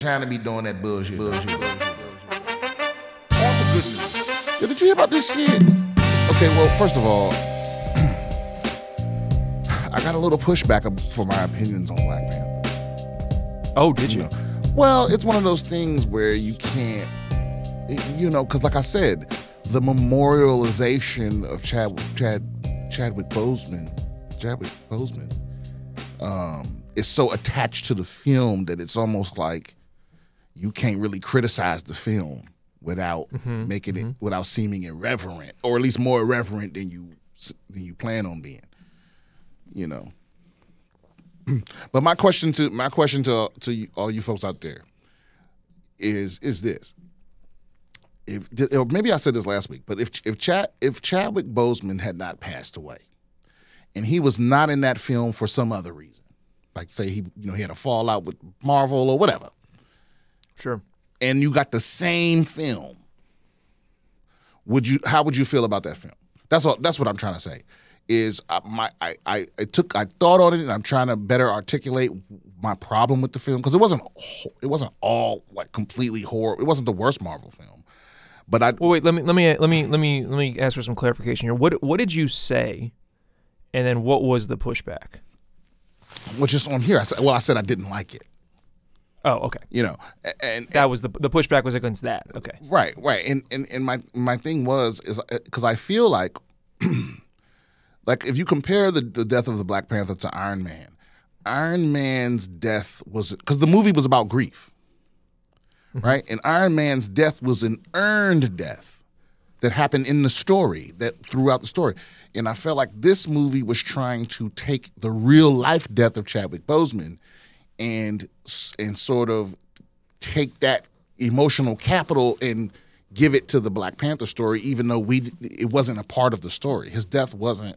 Trying to be doing that bullshit. On some good news. Yo, did you hear about this shit? Okay, well, first of all, I got a little pushback for my opinions on Black Panther. Oh, did you? Know? Well, it's one of those things where you can't, because like I said, the memorialization of Chadwick Boseman is so attached to the film that it's almost like you can't really criticize the film without making it, without seeming irreverent, or at least more irreverent than you plan on being. But my question to all you folks out there is this: or maybe I said this last week, but if Chadwick Boseman had not passed away, and he was not in that film for some other reason, like say he had a fallout with Marvel or whatever, sure, and you got the same film, how would you feel about that film? That's what I'm trying to say. Is I thought on it, and I'm trying to better articulate my problem with the film, because it wasn't all like completely horrible. It wasn't the worst Marvel film, but Well, wait. Let me ask for some clarification here. What did you say, and then what was the pushback? Which is on here. I said I didn't like it. Oh, okay. And that was the pushback was against that. Okay. Right. And my thing is because I feel like. Like, if you compare the death of the Black Panther to Iron Man's death was, because the movie was about grief, right? And Iron Man's death was an earned death that happened in the story, throughout the story. And I felt like this movie was trying to take the real life death of Chadwick Boseman and sort of take that emotional capital and give it to the Black Panther story, even though it wasn't a part of the story. His death wasn't.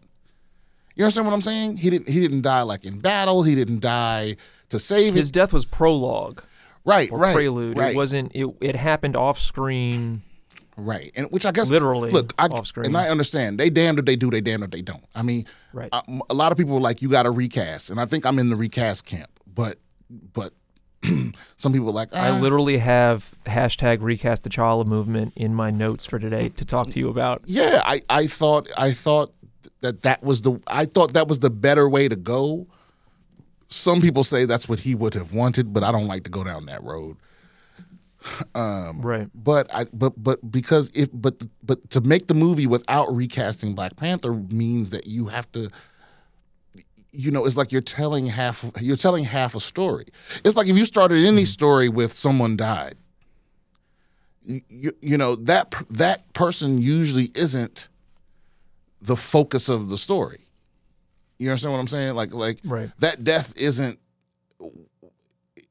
You understand what I'm saying? He didn't die like in battle. He didn't die to save His death was prologue. Right. Prelude. Right. It wasn't. It happened off screen. Right. And which I guess literally off screen. And I understand. They damned if they do. They damned if they don't. I mean, right. A lot of people were like, you got to recast, and I think I'm in the recast camp. But some people are like, I literally have hashtag recast the T'Challa movement in my notes for today to talk to you about. Yeah, I thought that was the better way to go. Some people say that's what he would have wanted, but I don't like to go down that road. Right. But to make the movie without recasting Black Panther means that you have to. It's like you're telling half a story. It's like if you started any story with someone died. That person usually isn't the focus of the story. You understand what I'm saying? Like right. That death isn't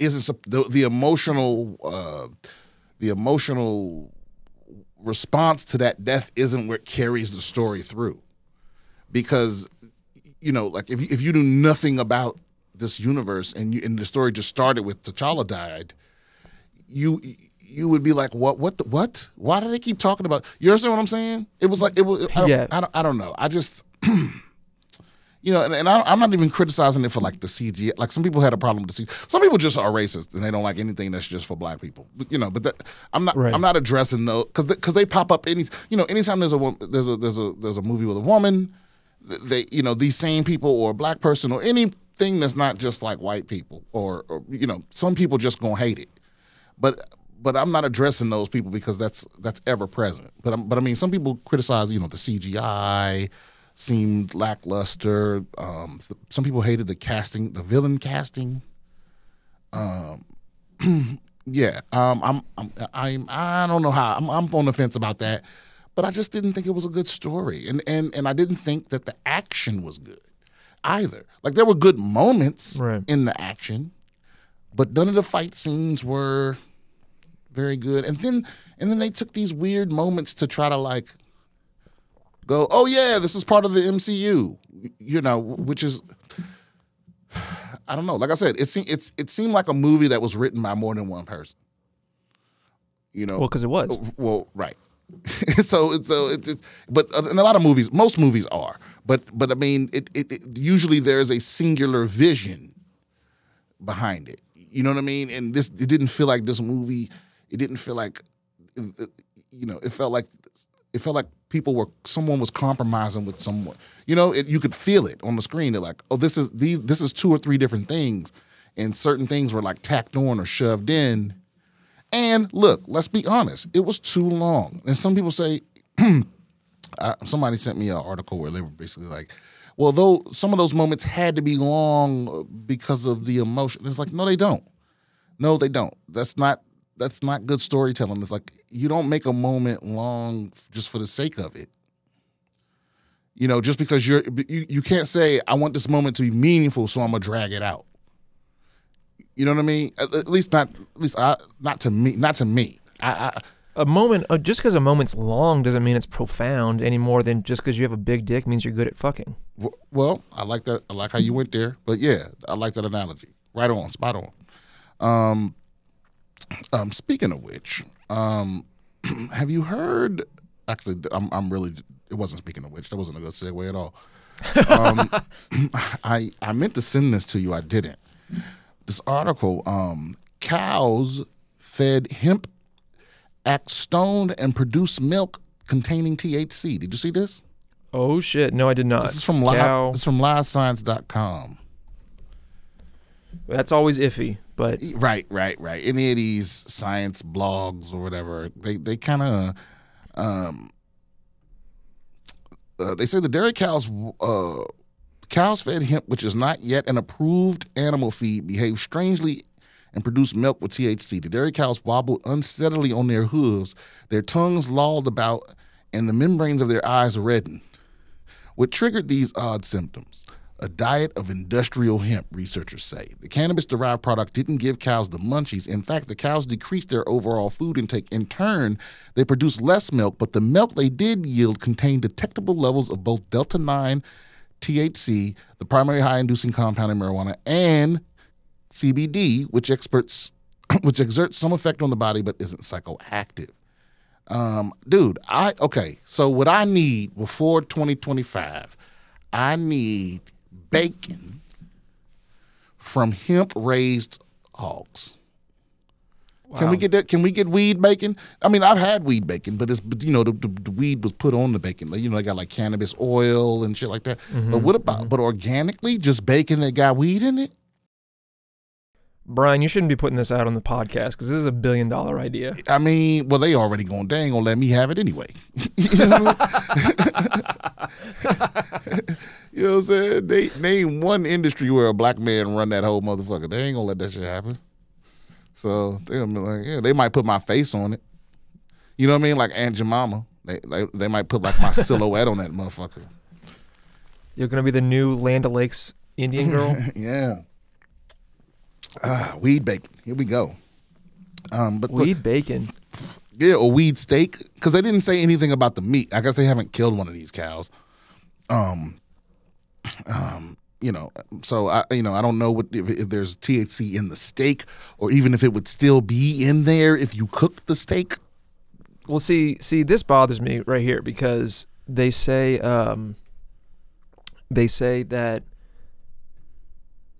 the emotional response to that death isn't what carries the story through, because. Like if you knew nothing about this universe and the story just started with T'Challa died, you would be like, what? Why do they keep talking about? You understand what I'm saying? It was like I don't know. I just and I'm not even criticizing it for like the CG. Like some people had a problem with the CG. Some people just are racist and they don't like anything that's just for Black people. But I'm not. Right. I'm not addressing those because they pop up anytime there's a movie with a woman. They these same people or a Black person or anything that's not just like white people or some people just gonna hate it, but I'm not addressing those people because that's ever present. But I mean some people criticize the CGI seemed lackluster. Some people hated the casting, the villain casting. Yeah, I don't know how I'm on the fence about that. But I just didn't think it was a good story. And I didn't think that the action was good either. Like there were good moments in the action, but none of the fight scenes were very good. And then they took these weird moments to try to like go, oh yeah, this is part of the MCU, which is I don't know. Like I said, it seemed like a movie that was written by more than one person. Well, because it was. Well, right. so but in a lot of movies, most movies are, but I mean, it usually there's a singular vision behind it. You know what I mean? And it didn't feel like this movie. It didn't feel like, it felt like someone was compromising with someone. You could feel it on the screen. They're like, oh, this is 2 or 3 different things, and certain things were like tacked on or shoved in. And look, let's be honest, it was too long. And some people say, somebody sent me an article where they were basically like, well, though some of those moments had to be long because of the emotion. It's like, no, they don't. No, they don't. That's not good storytelling. It's like, you don't make a moment long just for the sake of it. Just because you can't say, I want this moment to be meaningful, so I'm gonna drag it out. You know what I mean? At least not to me. Not to me. A moment, just because a moment's long doesn't mean it's profound any more than just because you have a big dick means you're good at fucking. Well, I like that. I like how you went there. But yeah, I like that analogy. Right on, spot on. Speaking of which, have you heard? Actually, I'm really. It wasn't speaking of which. That wasn't a good segue at all. I meant to send this to you. I didn't. This article. Cows fed hemp act stoned and produce milk containing THC. Did you see this? Oh shit! No, I did not. This is from livescience.com. That's always iffy, but right. Any of these science blogs or whatever, they kind of they say the dairy cows fed hemp, which is not yet an approved animal feed, behave strangely and produce milk with THC. The dairy cows wobbled unsteadily on their hooves, their tongues lolled about, and the membranes of their eyes reddened. What triggered these odd symptoms? A diet of industrial hemp, researchers say. The cannabis-derived product didn't give cows the munchies. In fact, the cows decreased their overall food intake. In turn, they produced less milk, but the milk they did yield contained detectable levels of both Delta-9, THC, the primary high-inducing compound in marijuana, and CBD, which exerts some effect on the body but isn't psychoactive. So what I need before 2025, I need bacon from hemp-raised hogs. Wow. Can we get that? Can we get weed bacon? I mean, I've had weed bacon, but it's the weed was put on the bacon. They got like cannabis oil and shit like that. Mm-hmm, but what about but organically, just bacon that got weed in it? Brian, you shouldn't be putting this out on the podcast because this is $1 billion idea. I mean, well, they ain't gonna let me have it anyway. You know what I mean? You know what I'm saying? They name one industry where a black man run that whole motherfucker. They ain't gonna let that shit happen. So they're gonna be like, yeah, they might put my face on it. You know what I mean? Like Aunt Jemima. They might put like my silhouette on that motherfucker. You're gonna be the new Land O'Lakes Indian girl? Yeah. Weed bacon. Here we go. Weed bacon. Yeah, or weed steak. Because they didn't say anything about the meat. I guess they haven't killed one of these cows. So I don't know if there's THC in the steak, or even if it would still be in there if you cooked the steak. Well, see, this bothers me right here because they say that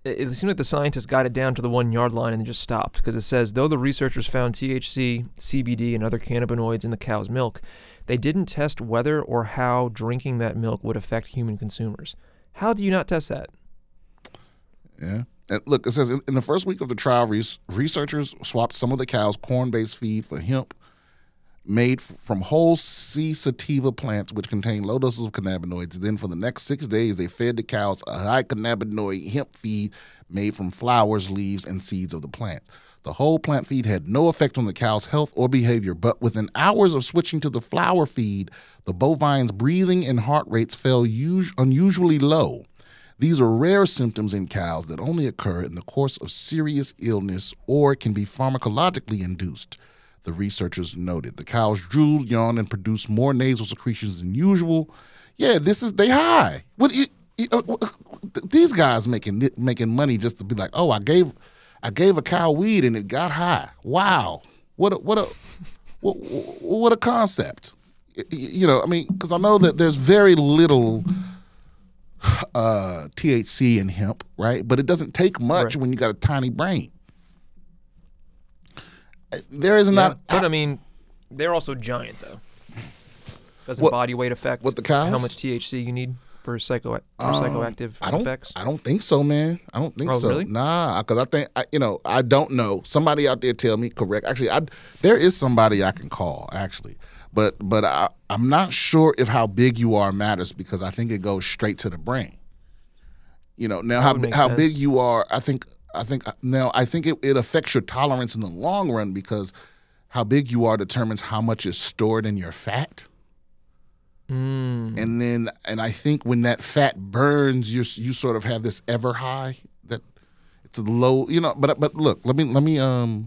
it seemed like the scientists got it down to the 1 yard line and then just stopped because it says, though the researchers found THC, CBD, and other cannabinoids in the cow's milk, they didn't test whether or how drinking that milk would affect human consumers. How do you not test that? Yeah. And look, it says in the first week of the trial, researchers swapped some of the cow's corn-based feed for hemp made from whole C. sativa plants, which contain low doses of cannabinoids. Then for the next 6 days, they fed the cows a high cannabinoid hemp feed made from flowers, leaves, and seeds of the plant. The whole plant feed had no effect on the cow's health or behavior, but within hours of switching to the flower feed, the bovine's breathing and heart rates fell unusually low. These are rare symptoms in cows that only occur in the course of serious illness or can be pharmacologically induced. The researchers noted the cows drooled, yawned, and produced more nasal secretions than usual. Yeah, they high. These guys making money just to be like, oh, I gave a cow weed and it got high. Wow, what a concept. I mean, because I know that there's very little THC in hemp, right? But it doesn't take much when you got a tiny brain. There is not. But I mean, they're also giant though. Doesn't body weight affect what the cows? how much THC you need for psychoactive effects? I don't think so, man. I don't think so. Really? Nah, because I think I don't know. Somebody out there tell me correct. Actually, there is somebody I can call actually, but I'm not sure if how big you are matters because I think it goes straight to the brain. Now how big you are, I think it affects your tolerance in the long run because how big you are determines how much is stored in your fat. And I think when that fat burns, you sort of have this ever high that it's a low, But look, let me ask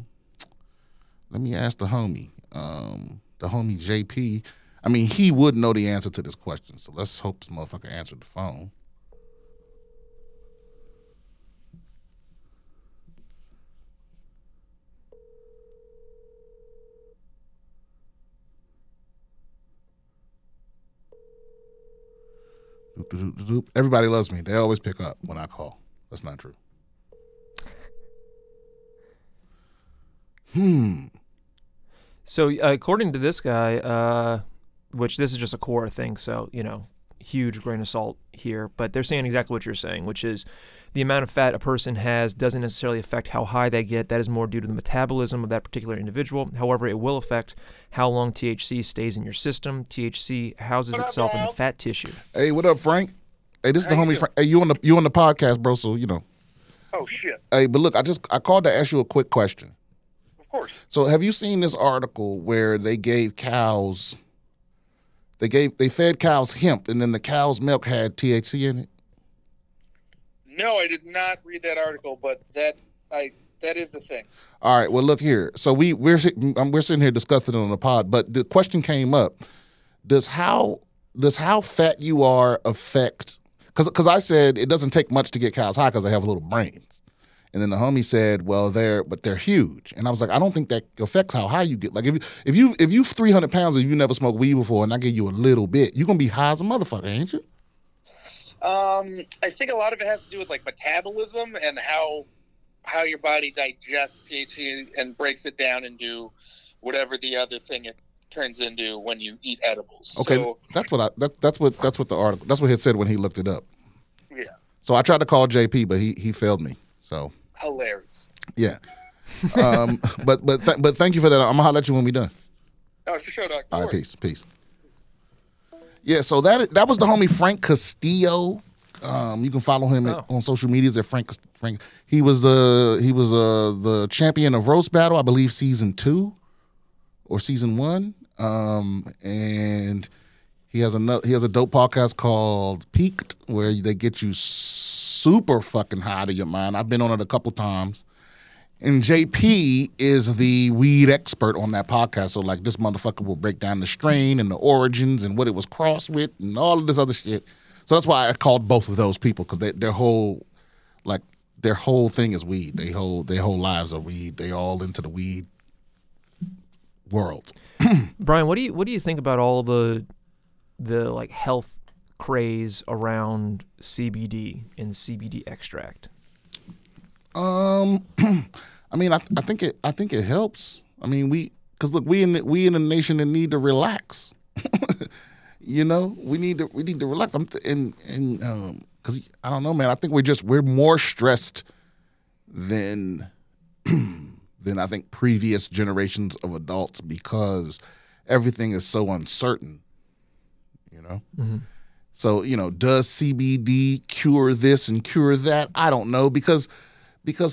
the homie JP. I mean, he would know the answer to this question, so let's hope this motherfucker answered the phone. Everybody loves me. They always pick up when I call. That's not true. So according to this guy, which this is just a core thing, so huge grain of salt here, but they're saying exactly what you're saying, which is the amount of fat a person has doesn't necessarily affect how high they get. That is more due to the metabolism of that particular individual. However, it will affect how long THC stays in your system. THC houses itself in the fat tissue. Hey, what up, Frank? Hey, this is the homie Frank. Hey, you on the podcast, bro, so Oh, shit. Hey, but look, I called to ask you a quick question. Of course. So have you seen this article where they gave cows, they fed cows hemp, and then the cow's milk had THC in it? No, I did not read that article, but that is the thing. All right. Well, look here. So we're sitting here discussing it on the pod, but the question came up: Does how fat you are affect? Because I said it doesn't take much to get cows high because they have little brains, and then the homie said, "Well, they're huge," and I was like, "I don't think that affects how high you get. Like if you 300 pounds and you never smoked weed before, and I give you a little bit, you're gonna be high as a motherfucker, ain't you?" I think a lot of it has to do with like metabolism and how your body digests THC and breaks it down into whatever the other thing it turns into when you eat edibles. Okay, so, that's what the article. That's what he said when he looked it up. Yeah. So I tried to call JP, but he failed me. So hilarious. Yeah. But thank you for that. I'm gonna holler at you when we done. Oh, for sure, Doc. All right, peace. Yeah, so that was the homie Frank Castillo. You can follow him on social medias at Frank. He was the champion of roast battle, I believe, season 2 or season 1. And he has a dope podcast called Peaked, where they get you super fucking high to your mind. I've been on it a couple times. And JP is the weed expert on that podcast. So, like, this motherfucker will break down the strain and the origins and what it was crossed with and all of this other shit. So that's why I called both of those people, because their whole thing is weed. Their whole lives are weed. They all into the weed world. Brian, what do you think about all the like health craze around CBD and CBD extract? I mean, I think it helps. I mean, because look, we in a nation that need to relax. We need to relax. Because I don't know, man. I think we're more stressed than I think previous generations of adults, because everything is so uncertain. Mm-hmm. So does CBD cure this and cure that? I don't know, because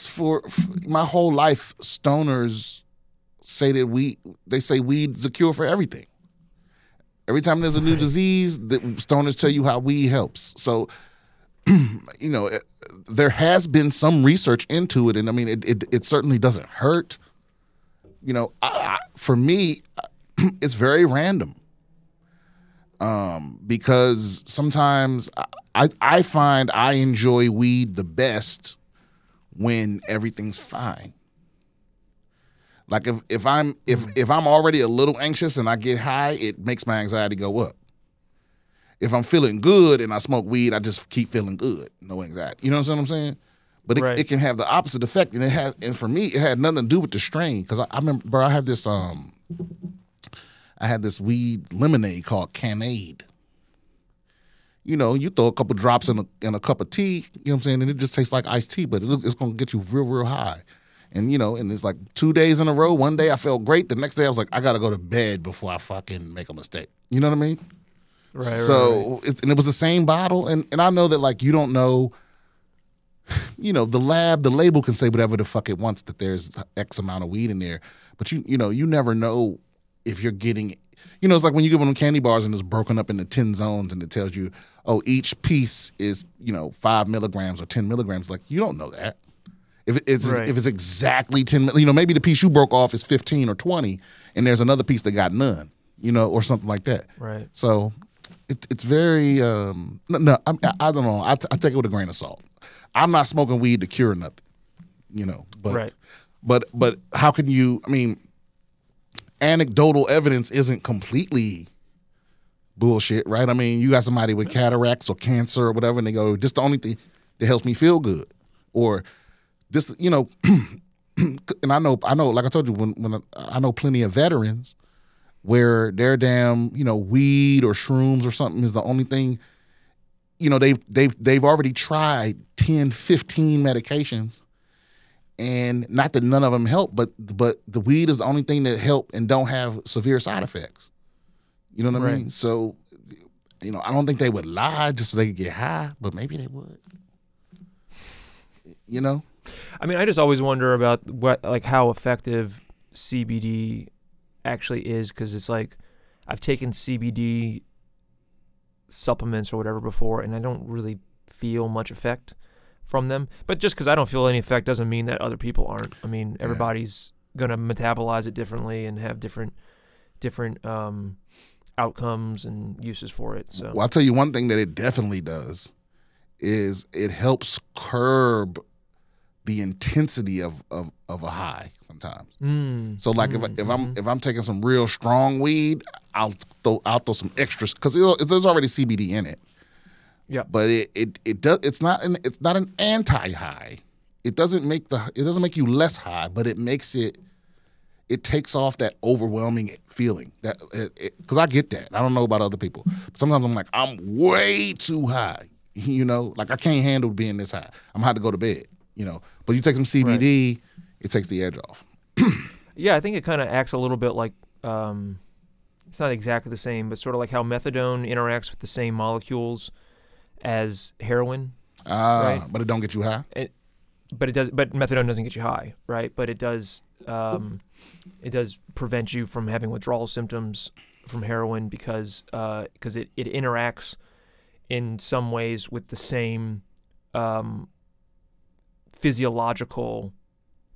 for my whole life, stoners say that they say weed's a cure for everything. Every time there's a new disease, the stoners tell you how weed helps. So, there has been some research into it, and I mean, it certainly doesn't hurt. For me, it's very random. Because sometimes I find I enjoy weed the best when everything's fine. Like if I'm already a little anxious and I get high, it makes my anxiety go up. If I'm feeling good and I smoke weed, I just keep feeling good, no anxiety. You know what I'm saying? but Right. it can have the opposite effect. And for me, it had nothing to do with the strain. Because I remember, bro, I had this weed lemonade called Canade. You know, you throw a couple drops in a cup of tea, you know what I'm saying, and it just tastes like iced tea, but it's going to get you real, real high. And, you know, and it's like 2 days in a row. One day I felt great. The next day I was like, I got to go to bed before I fucking make a mistake. You know what I mean? Right. So, and it was the same bottle. And I know that, like, you don't know, you know, the label can say whatever the fuck it wants that there's X amount of weed in there. But, you know, you never know if you're getting, you know, it's like when you get one of them candy bars and it's broken up into 10 zones and it tells you, oh, each piece is, you know, 5 milligrams or 10 milligrams. Like, you don't know that. If it's exactly 10, you know, maybe the piece you broke off is 15 or 20 and there's another piece that got none, you know, or something like that. Right. So it's very, I don't know. I take it with a grain of salt. I'm not smoking weed to cure nothing, you know, but, Right. but how can you, I mean, anecdotal evidence isn't completely bullshit, right? I mean, you got somebody with cataracts or cancer or whatever, and they go, this the only thing that helps me feel good. Or this, you know, and I know, like I told you, when I know plenty of veterans where their damn, you know, weed or shrooms or something is the only thing, you know, they've already tried 10, 15 medications, and not that none of them help, but the weed is the only thing that help and don't have severe side effects. You know what I mean? So, you know, I don't think they would lie just so they could get high, but maybe they would. You know? I mean, I just always wonder about how effective CBD actually is, because it's like I've taken CBD supplements or whatever before, and I don't really feel much effect from them. But just because I don't feel any effect doesn't mean that other people aren't. I mean, everybody's gonna metabolize it differently and have different outcomes and uses for it. So, well, I'll tell you one thing that it definitely does is it helps curb the intensity of a high sometimes. So like if I'm taking some real strong weed, I'll throw some extras because there's already CBD in it. Yeah, but it does. It's not an anti-high. It doesn't make you less high, but it makes it. It takes off that overwhelming feeling that because I get that. I don't know about other people. But sometimes I'm like, I'm way too high. You know, like I can't handle being this high. I'm gonna have to go to bed. You know, but you take some CBD, it takes the edge off. Yeah, I think it kind of acts a little bit like it's not exactly the same, but sort of like how methadone interacts with the same molecules as heroin. Right? But it don't get you high. But methadone doesn't get you high, right? But it does prevent you from having withdrawal symptoms from heroin because it interacts in some ways with the same physiological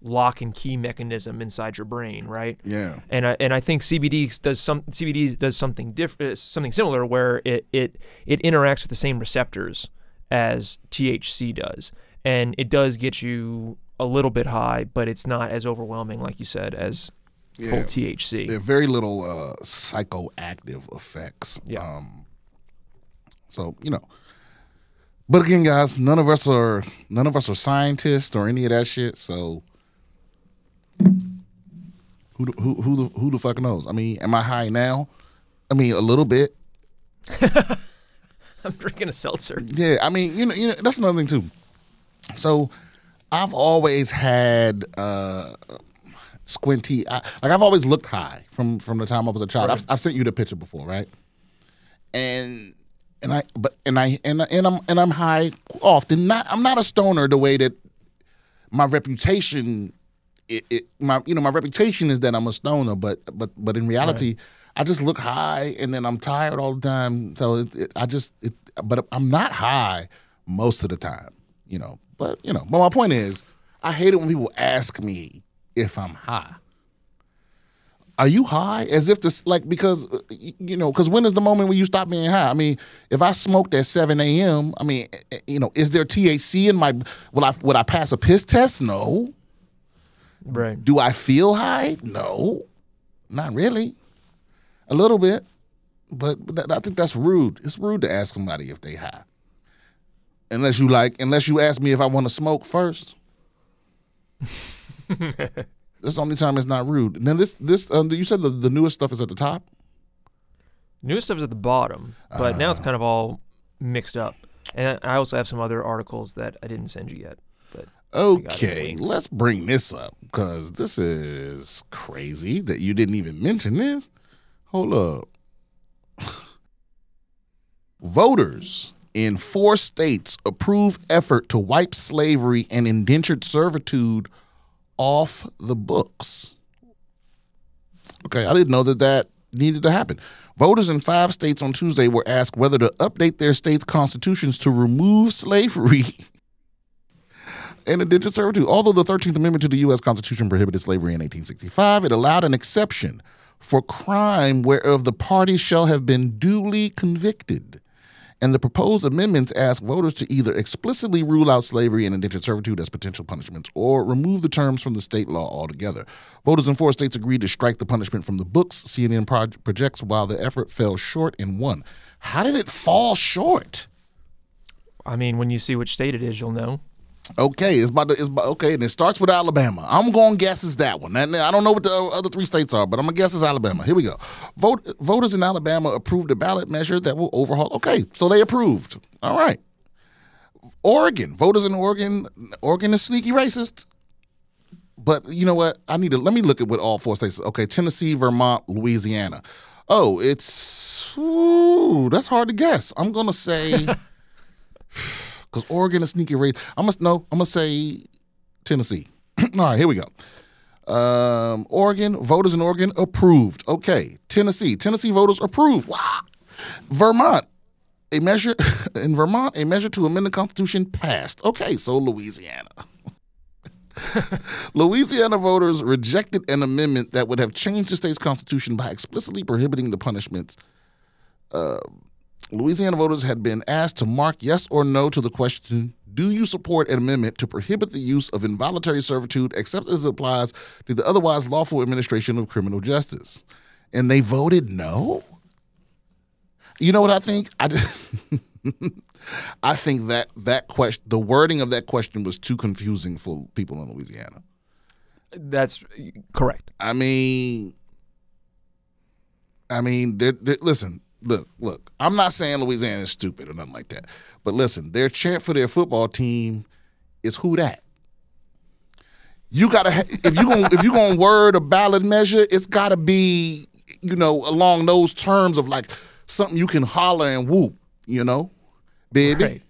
lock and key mechanism inside your brain, right? Yeah. And I think CBD does something different, something similar, where it interacts with the same receptors as THC does, and it does get you a little bit high, but it's not as overwhelming, like you said, as full THC. There are very little psychoactive effects. Yeah. So you know. But again, guys, none of us are scientists or any of that shit. So who the fuck knows? I mean, am I high now? I mean, a little bit. I'm drinking a seltzer. Yeah, I mean, you know, that's another thing too. So I've always had squinty. I've always looked high from the time I was a child. Right. I've sent you the picture before, right? And I'm high often. I'm not a stoner the way that my reputation. My reputation is that I'm a stoner, but in reality, I just look high and then I'm tired all the time. So but I'm not high most of the time, you know. But my point is, I hate it when people ask me if I'm high. Are you high? As if this, like, because when is the moment when you stop being high? I mean, if I smoked at 7 a.m., I mean, is there THC in my, would I pass a piss test? No. Right. Do I feel high? No. Not really. A little bit. But I think that's rude. It's rude to ask somebody if they high. Unless you ask me if I want to smoke first. That's the only time it's not rude. Now this you said the newest stuff is at the top? Newest stuff is at the bottom, but now it's kind of all mixed up. And I also have some other articles that I didn't send you yet. But okay, let's bring this up because this is crazy that you didn't even mention this. Hold up. Voters in 4 states approve effort to wipe slavery and indentured servitude off the books. Okay, I didn't know that needed to happen. Voters in 5 states on Tuesday were asked whether to update their state's constitutions to remove slavery and indentured servitude. Although the 13th Amendment to the U.S. Constitution prohibited slavery in 1865, it allowed an exception for crime whereof the party shall have been duly convicted. And the proposed amendments ask voters to either explicitly rule out slavery and indentured servitude as potential punishments or remove the terms from the state law altogether. Voters in 4 states agreed to strike the punishment from the books, CNN projects, while the effort fell short in 1. How did it fall short? I mean, when you see which state it is, you'll know. Okay, okay, and it starts with Alabama. I'm going to guess it's that one. I don't know what the other 3 states are, but I'm going to guess it's Alabama. Here we go. Voters in Alabama approved a ballot measure that will overhaul. Okay, so they approved. All right. Oregon. Voters in Oregon is sneaky racist. But you know what? Let me look at what all 4 states. Okay, Tennessee, Vermont, Louisiana. Oh, that's hard to guess. I'm going to say... Because Oregon is sneaky racist. I'm gonna say Tennessee. All right, here we go. Oregon, voters in Oregon approved. Okay, Tennessee voters approved. Wow. Vermont, a measure to amend the Constitution passed. Okay, so Louisiana. Louisiana voters rejected an amendment that would have changed the state's constitution by explicitly prohibiting the punishments. Louisiana voters had been asked to mark yes or no to the question, do you support an amendment to prohibit the use of involuntary servitude except as it applies to the otherwise lawful administration of criminal justice? And they voted no? You know what I think? I think that question, the wording of that question was too confusing for people in Louisiana. That's correct. I mean, listen. Look, I'm not saying Louisiana is stupid or nothing like that. But listen, their chant for their football team is who that? You gotta if you're gonna word a ballot measure, it's gotta be, along those terms of like something you can holler and whoop, baby. Right.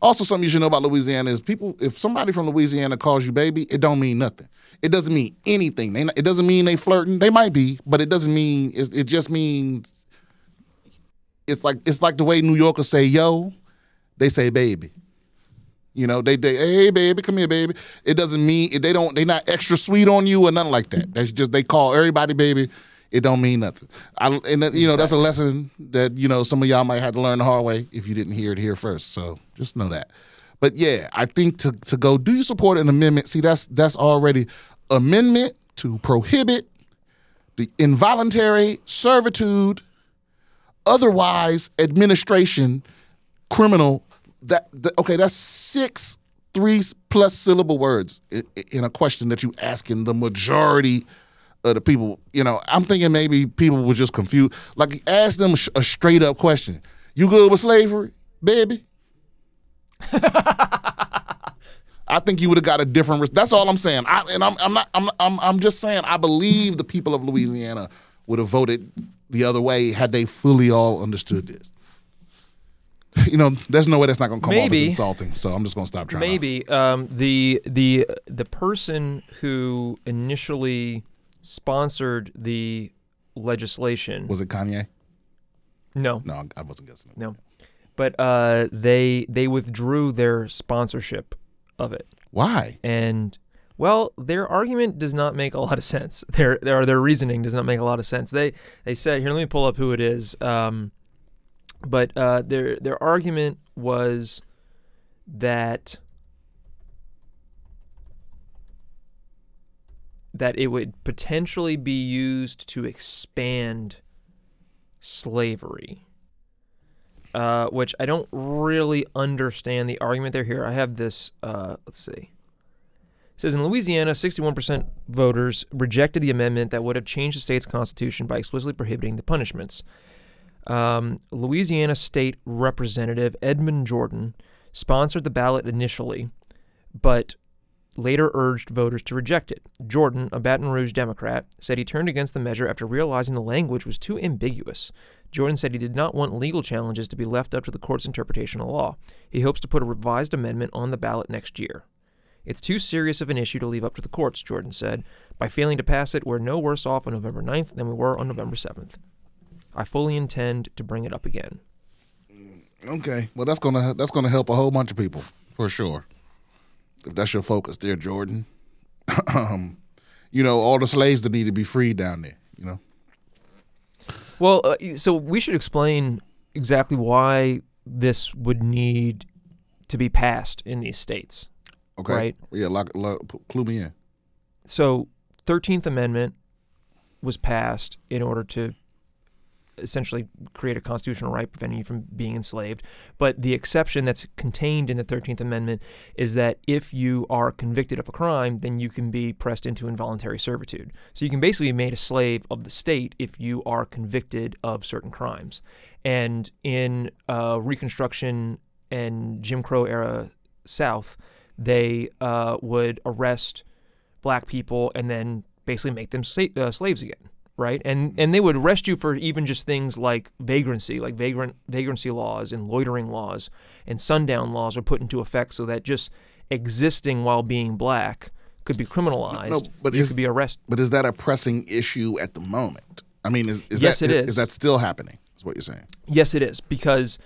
Also, something you should know about Louisiana is if somebody from Louisiana calls you baby, it don't mean nothing. It doesn't mean anything. It doesn't mean they flirting. They might be, but it doesn't mean. It just means. It's like the way New Yorkers say yo, they say baby. They hey baby, come here baby. It doesn't mean they're not extra sweet on you or nothing like that. That's just they call everybody baby. It don't mean nothing. That's a lesson that some of y'all might have to learn the hard way if you didn't hear it here first. So just know that. But yeah, I think to go, do you support an amendment? See, that's already amendment to prohibit the involuntary servitude. Otherwise, administration, criminal. That's 6 3+ syllable words in a question that you asking the majority of the people. I'm thinking maybe people were just confused. Like, ask them a straight up question. You good with slavery, baby? I think you would have got a different. That's all I'm saying. I'm just saying. I believe the people of Louisiana would have voted the other way had they fully all understood this. There's no way that's not going to come off as insulting. So I'm just going to stop trying. Maybe the person who initially sponsored the legislation, was it Kanye? No, I wasn't guessing. No, but they withdrew their sponsorship of it. Why? And well, their argument does not make a lot of sense. Their reasoning does not make a lot of sense. They said, here, let me pull up who it is. But their argument was that it would potentially be used to expand slavery. which I don't really understand the argument there. Here, I have this. Let's see. It says in Louisiana, 61% voters rejected the amendment that would have changed the state's constitution by explicitly prohibiting the punishments. Louisiana State Representative Edmund Jordan sponsored the ballot initially, but later urged voters to reject it. Jordan, a Baton Rouge Democrat, said he turned against the measure after realizing the language was too ambiguous. Jordan said he did not want legal challenges to be left up to the court's interpretation of the law. He hopes to put a revised amendment on the ballot next year. It's too serious of an issue to leave up to the courts, Jordan said. By failing to pass it, we're no worse off on November 9th than we were on November 7th. I fully intend to bring it up again. Okay, well that's gonna help a whole bunch of people for sure. If that's your focus there, Jordan. All the slaves that need to be freed down there, Well, so we should explain exactly why this would need to be passed in these states. Okay. Right? Yeah, clue me in. So 13th Amendment was passed in order to essentially create a constitutional right preventing you from being enslaved. But the exception that's contained in the 13th Amendment is that if you are convicted of a crime, then you can be pressed into involuntary servitude. So you can basically be made a slave of the state if you are convicted of certain crimes. And in Reconstruction and Jim Crow era South, they would arrest black people and then basically make them slaves again. Right, and they would arrest you for even just things like vagrancy, vagrancy laws and loitering laws and sundown laws were put into effect so that just existing while being black could be criminalized. But you could be arrested. But is that a pressing issue at the moment? I mean, yes, it is. Is that still happening? Is what you're saying? Yes, it is, because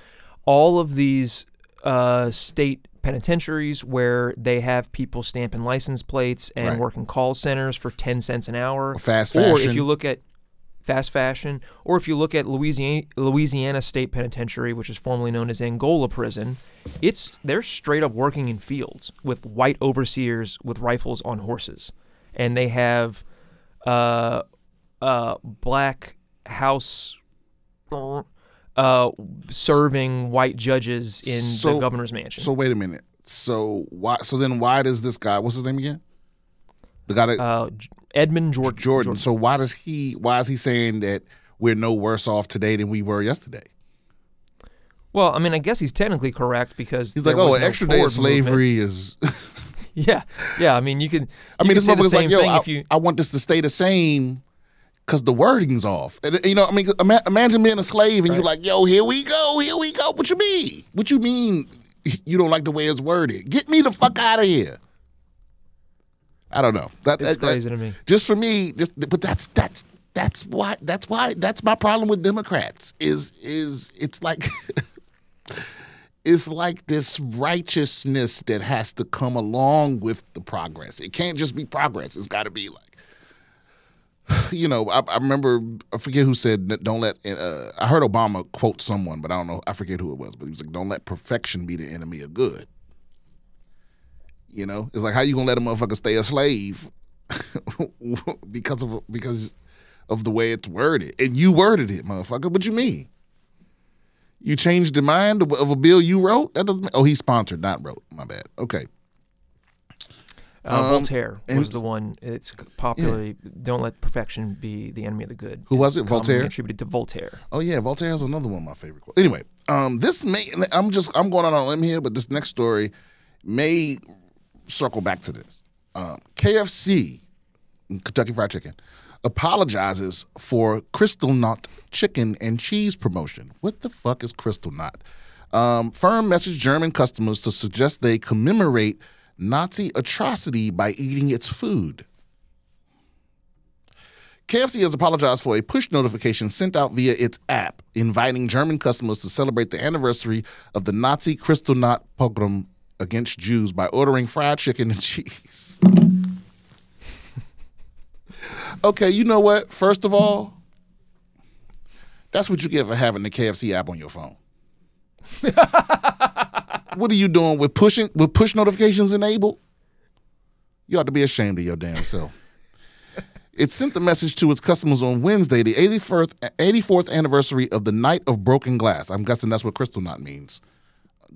all of these state penitentiaries where they have people stamping license plates and working call centers for 10 cents an hour. Fast fashion. Or if you look at fast fashion, or if you look at Louisiana State Penitentiary, which is formerly known as Angola Prison, they're straight up working in fields with white overseers with rifles on horses. And they have black house serving white judges in the governor's mansion. So wait a minute. So then why does this guy? What's his name again? The guy that Edmund Jordan. So why is he saying that we're no worse off today than we were yesterday? Well, I mean, I guess he's technically correct because he's like, an extra day of slavery is. Yeah. I mean, you can. I mean, this motherfucker's like, I want this to stay the same. Because the wording's off. I mean, imagine being a slave and you're like, yo, here we go. What you mean? What you mean you don't like the way it's worded? Get me the fuck out of here. I don't know. It's crazy to me. Just for me, but that's my problem with Democrats is it's like it's like this righteousness that has to come along with the progress. It can't just be progress. It's got to be like, I remember, I forget who said, don't let, I heard Obama quote someone, but I don't know, I forget who it was, but he was like, don't let perfection be the enemy of good. It's like, how you gonna let a motherfucker stay a slave because of the way it's worded? And you worded it, motherfucker. What you mean? You changed the mind of a bill you wrote? That doesn't. Oh, he sponsored, not wrote. My bad. Okay. Voltaire was the one. It's popularly, don't let perfection be the enemy of the good. Who was it? Voltaire? Attributed to Voltaire. Oh yeah, Voltaire is another one of my favorite quotes. Anyway, I'm going out on a limb here, but this next story may circle back to this. KFC, Kentucky Fried Chicken, apologizes for Crystal Nut chicken and cheese promotion. What the fuck is Crystal Nut? Firm messaged German customers to suggest they commemorate Nazi atrocity by eating its food. KFC has apologized for a push notification sent out via its app, inviting German customers to celebrate the anniversary of the Nazi Kristallnacht pogrom against Jews by ordering fried chicken and cheese. Okay, you know what? First of all, that's what you get for having the KFC app on your phone. What are you doing with push notifications enabled? You ought to be ashamed of your damn self. It sent the message to its customers on Wednesday, the 84th anniversary of the Night of Broken Glass. I'm guessing that's what Kristallnacht means.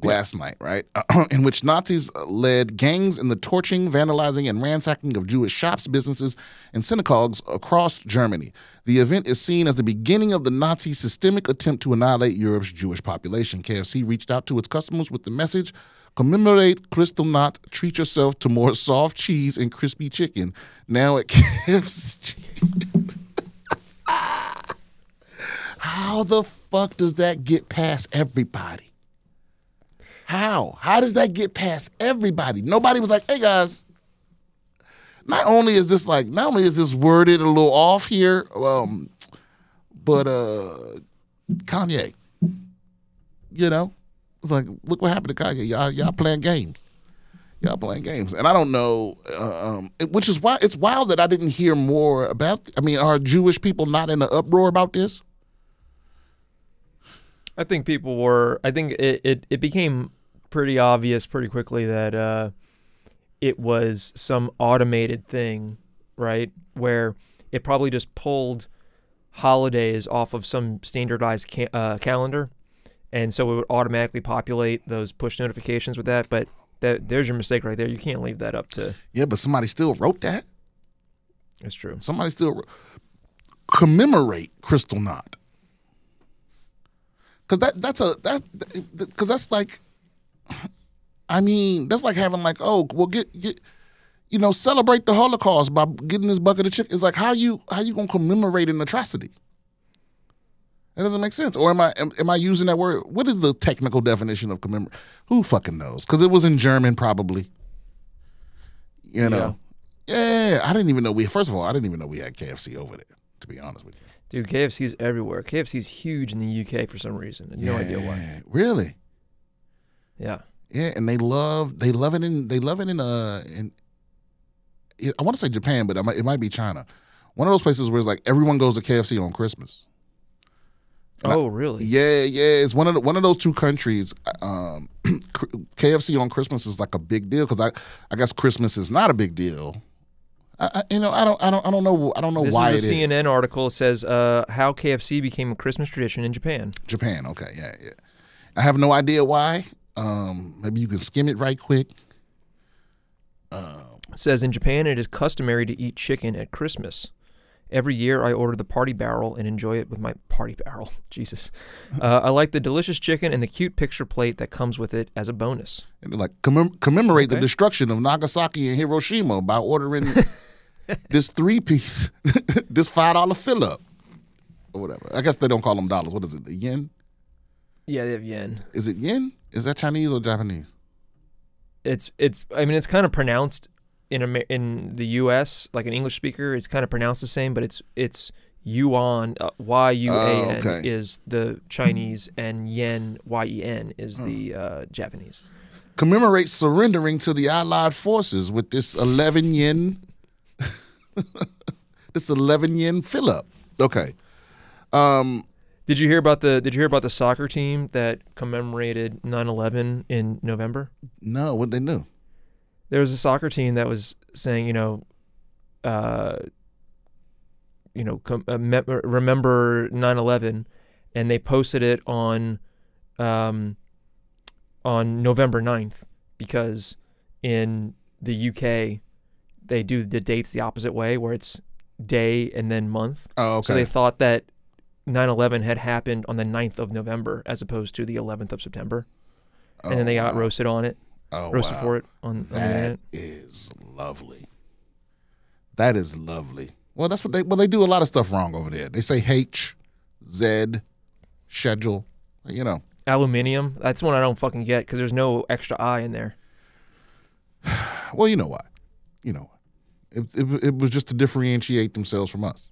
Glass night, right? In which Nazis led gangs in the torching, vandalizing, and ransacking of Jewish shops, businesses, and synagogues across Germany. The event is seen as the beginning of the Nazi systemic attempt to annihilate Europe's Jewish population. KFC reached out to its customers with the message, commemorate Kristallnacht, treat yourself to more soft cheese and crispy chicken. Now at KFC. How the fuck does that get past everybody? How? How does that get past everybody? Nobody was like, hey guys, not only is this worded a little off here, but Kanye, you know, it's like, look what happened to Kanye. Y'all playing games. Y'all playing games. And I don't know, which is why it's wild that I didn't hear more about, are Jewish people not in an uproar about this? I think people were, it became pretty obvious pretty quickly that it was some automated thing, right? Where it probably just pulled holidays off of some standardized calendar, and so it would automatically populate those push notifications with that. But there's your mistake right there. You can't leave that up to... Yeah, but somebody still wrote that. It's true. Somebody still commemorate Kristallnacht. Because that's like, that's like having like, oh, well, celebrate the Holocaust by getting this bucket of chicken. It's like, how you gonna commemorate an atrocity? That doesn't make sense. Or am I using that word? What is the technical definition of commemorate? Who fucking knows? Because it was in German, probably. You know. Yeah. I didn't even know first of all, I didn't even know we had KFC over there, to be honest with you. Dude, KFC's everywhere. KFC's huge in the UK for some reason. No idea why. Really? Yeah. Yeah, and they love it in I want to say Japan, but it might be China. One of those places where it's like everyone goes to KFC on Christmas. And really? Yeah. It's one of those two countries. KFC on Christmas is like a big deal because I guess Christmas is not a big deal. I don't know why it is. This is a CNN article. It says how KFC became a Christmas tradition in Japan. Japan, okay, yeah. I have no idea why. Maybe you can skim it right quick. It says in Japan it is customary to eat chicken at Christmas. Every year I order the party barrel and enjoy it with my party barrel. Jesus. I like the delicious chicken and the cute picture plate that comes with it as a bonus. And they're like, commemorate the destruction of Nagasaki and Hiroshima by ordering this 3-piece, this $5 fill-up or whatever. I guess they don't call them dollars. What is it, yen? Yeah, they have yen. Is it yen? Is that Chinese or Japanese? It's kind of pronounced in the U.S., like an English speaker, it's kind of pronounced the same, but it's yuan, Y-U-A-N is the Chinese, and yen, Y-E-N is the Japanese. Commemorates surrendering to the Allied forces with this 11 yen, fill up. Okay. Did you hear about the soccer team that commemorated 9/11 in November? No, what they do? There was a soccer team that was saying, remember 9/11, and they posted it on November 9th because in the UK they do the dates the opposite way, where it's day and then month. Oh, okay. So they thought that 9/11 had happened on the 9th of November as opposed to the 11th of September, and then they got roasted on it. Roasted for it on the internet. That is lovely. That is lovely. Well, that's what they do a lot of stuff wrong over there. They say H, Z, schedule, Aluminium. That's one I don't fucking get because there's no extra I in there. Well, you know why. It was just to differentiate themselves from us.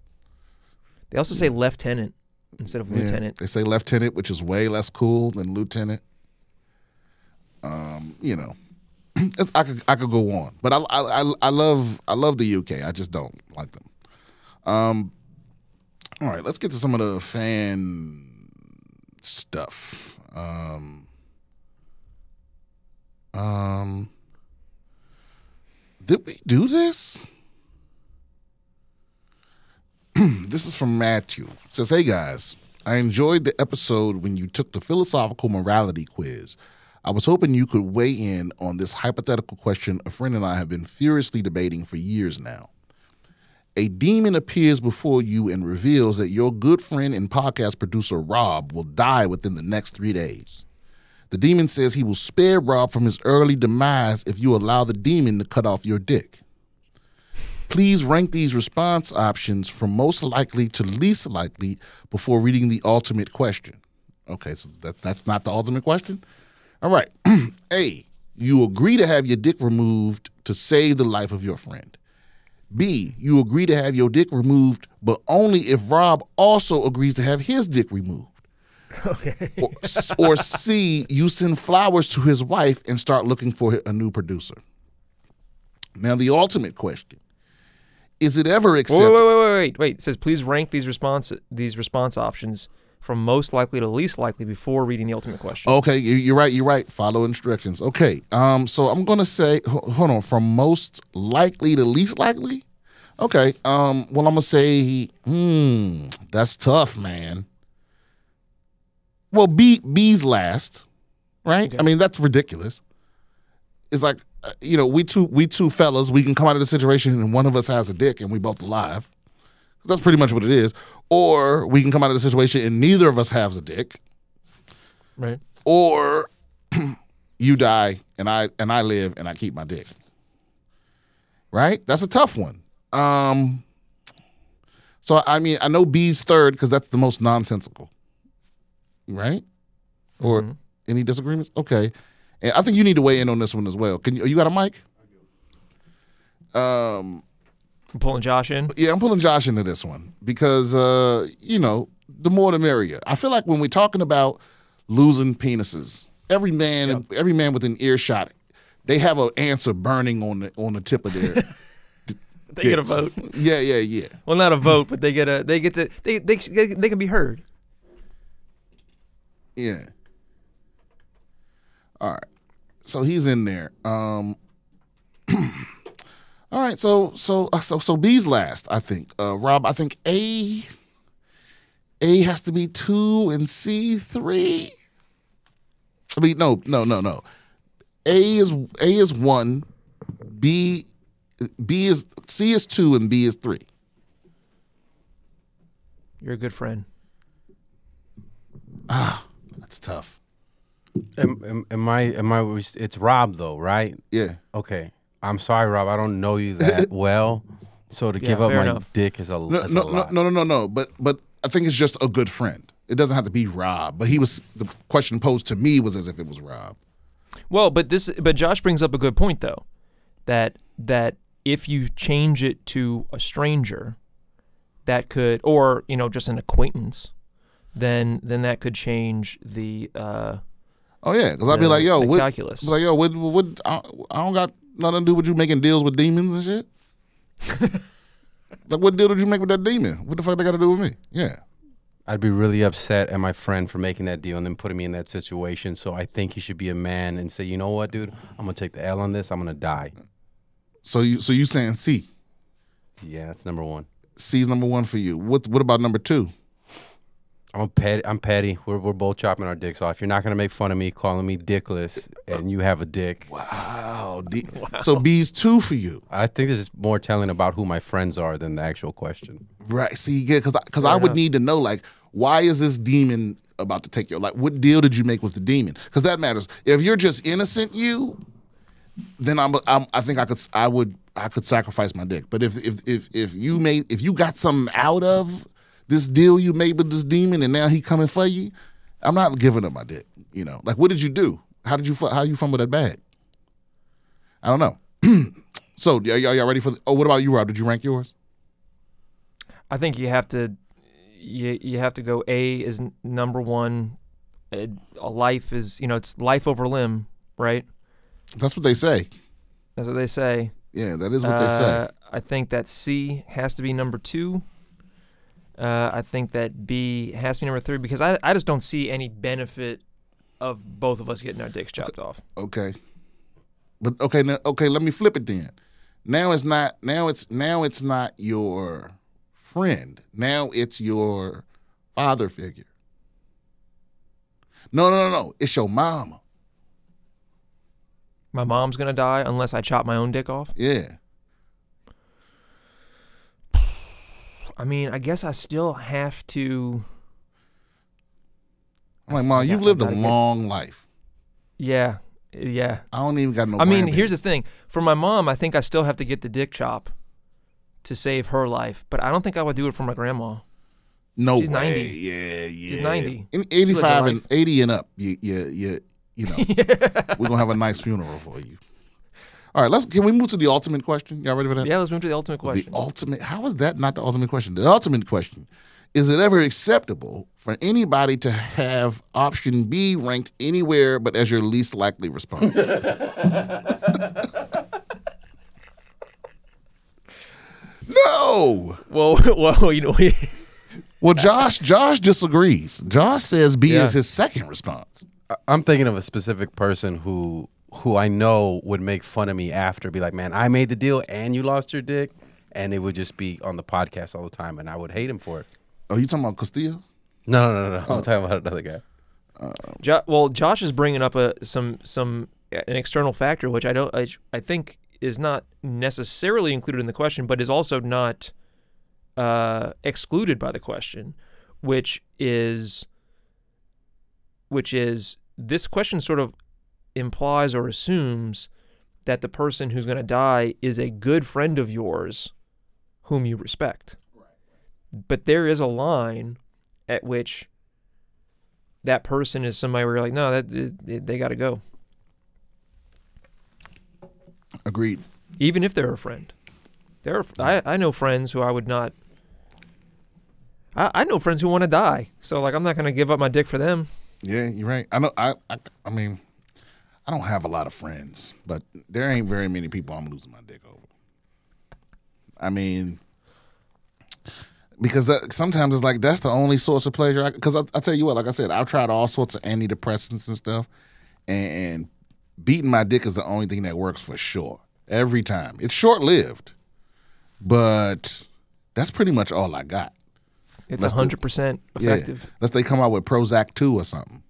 They also say lieutenant instead of lieutenant. They say lieutenant, which is way less cool than lieutenant. I could go on, but I love the UK. I just don't like them. All right, let's get to some of the fan stuff. Did we do this? This is from Matthew. It says, hey guys, I enjoyed the episode when you took the philosophical morality quiz. I was hoping you could weigh in on this hypothetical question a friend and I have been furiously debating for years now. A demon appears before you and reveals that your good friend and podcast producer Rob will die within the next 3 days. The demon says he will spare Rob from his early demise if you allow the demon to cut off your dick. Please rank these response options from most likely to least likely before reading the ultimate question. Okay, so that's not the ultimate question? All right. A, you agree to have your dick removed to save the life of your friend. B, you agree to have your dick removed, but only if Rob also agrees to have his dick removed. Okay. Or C, you send flowers to his wife and start looking for a new producer. Now, the ultimate question. Is it ever accepted? Wait. It says, please rank these response options from most likely to least likely before reading the ultimate question. Okay, you're right. Follow instructions. Okay, so I'm going to say, hold on, from most likely to least likely? Okay, well, I'm going to say, that's tough, man. Well, B's last, right? Okay. I mean, that's ridiculous. It's like, we two fellas, we can come out of the situation and one of us has a dick and we both alive. That's pretty much what it is. Or we can come out of the situation and neither of us has a dick. Right. Or you die and I live and I keep my dick. Right? That's a tough one. So I mean, I know B's third because that's the most nonsensical. Right? Or any disagreements? Okay. And I think you need to weigh in on this one as well. You got a mic? I'm pulling Josh in? Yeah, I'm pulling Josh into this one because, the more the merrier. I feel like when we're talking about losing penises, every man within earshot, they have an answer burning on the tip of their They get a vote. Yeah. Well, not a vote, but they can be heard. Yeah. All right. So he's in there. All right. So B's last, I think. Rob, I think A has to be 2 and C 3. I mean, no. A is 1. C is 2 and B is 3. You're a good friend. That's tough. Am I? It's Rob though, right? Yeah. Okay. I'm sorry, Rob. I don't know you that well, so to give up my dick is a lot. No. But I think it's just a good friend. It doesn't have to be Rob. But the question posed to me was as if it was Rob. Well, but Josh brings up a good point though, that if you change it to a stranger, that could, or just an acquaintance, then that could change the. Oh yeah, because I'd be like, yo, what? Calculus. Like, yo, what? I don't got nothing to do with you making deals with demons and shit. Like, what deal did you make with that demon? What the fuck they got to do with me? Yeah. I'd be really upset at my friend for making that deal and then putting me in that situation. So I think he should be a man and say, you know what, dude? I'm gonna take the L on this. I'm gonna die. So you saying C? Yeah, that's number 1. C's number 1 for you. What about number 2? I'm petty. We're both chopping our dicks off. You're not gonna make fun of me calling me dickless, and you have a dick. Wow. So B's 2 for you. I think this is more telling about who my friends are than the actual question. Right. See, yeah, because I would need to know, like, why is this demon about to take your life? What deal did you make with the demon? Because that matters. If you're just innocent, then I think I could sacrifice my dick. But if you got something out of this deal you made with this demon and now he coming for you, I'm not giving up my dick. Like, what did you do? How you fumble that bag? I don't know. So y'all ready for? What about you, Rob? Did you rank yours? I think you have to. You have to go. A is number 1. A life is it's life over limb, right? That's what they say. That's what they say. Yeah, that is what they say. I think that C has to be number 2. I think that B has to be number 3 because I just don't see any benefit of both of us getting our dicks chopped off. Okay. But okay, let me flip it then. Now it's not your friend. Now it's your father figure. No. It's your mama. My mom's going to die unless I chop my own dick off? Yeah. I mean, I guess I still have to... I'm like, Mom, you've lived a long life. Yeah. I don't even got no I mean, grandbabies. here's the thing. For my mom, I think I still have to get the dick chop to save her life, but I don't think I would do it for my grandma. No She's way. 90. Yeah. She's 90. In 85 and 80 and up, you know, we're gonna have a nice funeral for you. All right, can we move to the ultimate question? Y'all ready for that? Yeah, let's move to the ultimate question. The ultimate. How is that not the ultimate question? The ultimate question: is it ever acceptable for anybody to have option B ranked anywhere but as your least likely response? No. Well, you know. Well, Josh disagrees. Josh says B is his second response. I'm thinking of a specific person who I know would make fun of me after, be like, man, I made the deal and you lost your dick. And it would just be on the podcast all the time, and I would hate him for it. Oh, you talking about Castillo? No. I'm talking about another guy. Josh is bringing up an external factor, which I think is not necessarily included in the question, but is also not excluded by the question, which is this question sort of implies or assumes that the person who's going to die is a good friend of yours whom you respect. But there is a line at which that person is somebody where you're like, no, they got to go. Agreed. Even if they're a friend. I know friends who I would not... I know friends who want to die. So, like, I'm not going to give up my dick for them. Yeah, you're right. I know. I mean, I don't have a lot of friends, but there ain't very many people I'm losing my dick over. I mean, because sometimes it's like that's the only source of pleasure. Because I tell you what, like I said, I've tried all sorts of antidepressants and stuff, and beating my dick is the only thing that works for sure. Every time. It's short-lived, but that's pretty much all I got. It's 100% effective. Yeah, unless they come out with Prozac 2 or something.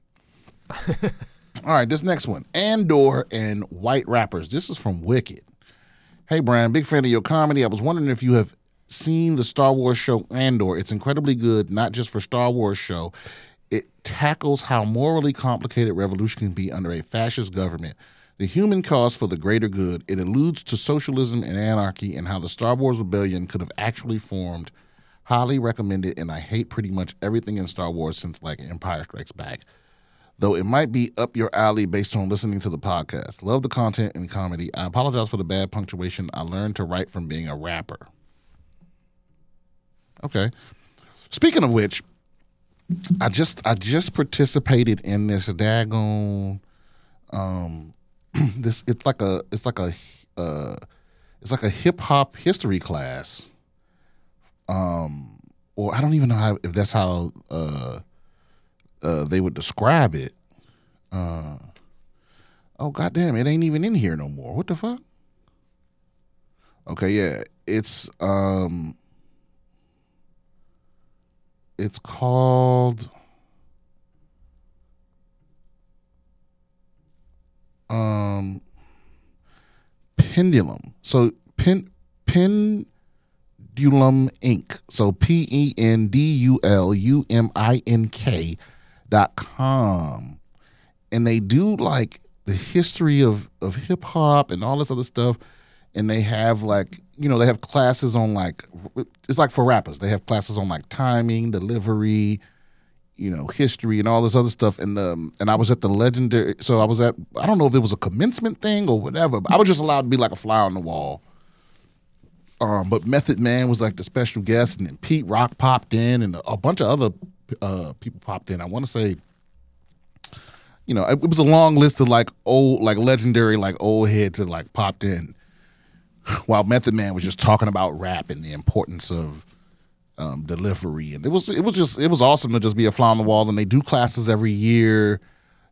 All right, this next one. Andor and white rappers. This is from Wicked. Hey, Brian, big fan of your comedy. I was wondering if you have seen the Star Wars show Andor. It's incredibly good, not just for Star Wars show. It tackles how morally complicated revolution can be under a fascist government, the human cause for the greater good. It alludes to socialism and anarchy and how the Star Wars rebellion could have actually formed. Highly recommended, and I hate pretty much everything in Star Wars since like Empire Strikes Back. Though it might be up your alley based on listening to the podcast. Love the content and comedy. I apologize for the bad punctuation. I learned to write from being a rapper. Okay. Speaking of which, I just participated in this daggone it's like a hip hop history class. Or I don't even know if that's how they would describe it. Oh goddamn! It ain't even in here no more. What the fuck? Okay, yeah, it's called Pendulum. So Pendulum Inc. So PENDULUMINK.com. And they do like the history of hip hop and all this other stuff. And they have like, they have classes on like, it's like for rappers. They have classes on like timing, delivery, history and all this other stuff. And I was at the legendary, so I don't know if it was a commencement thing or whatever, but I was just allowed to be like a fly on the wall. But Method Man was like the special guest, and then Pete Rock popped in, and a bunch of other people popped in. I want to say, it was a long list of like old, like legendary, like old heads that like popped in, while Method Man was just talking about rap and the importance of delivery, and it was awesome to just be a fly on the wall. And they do classes every year.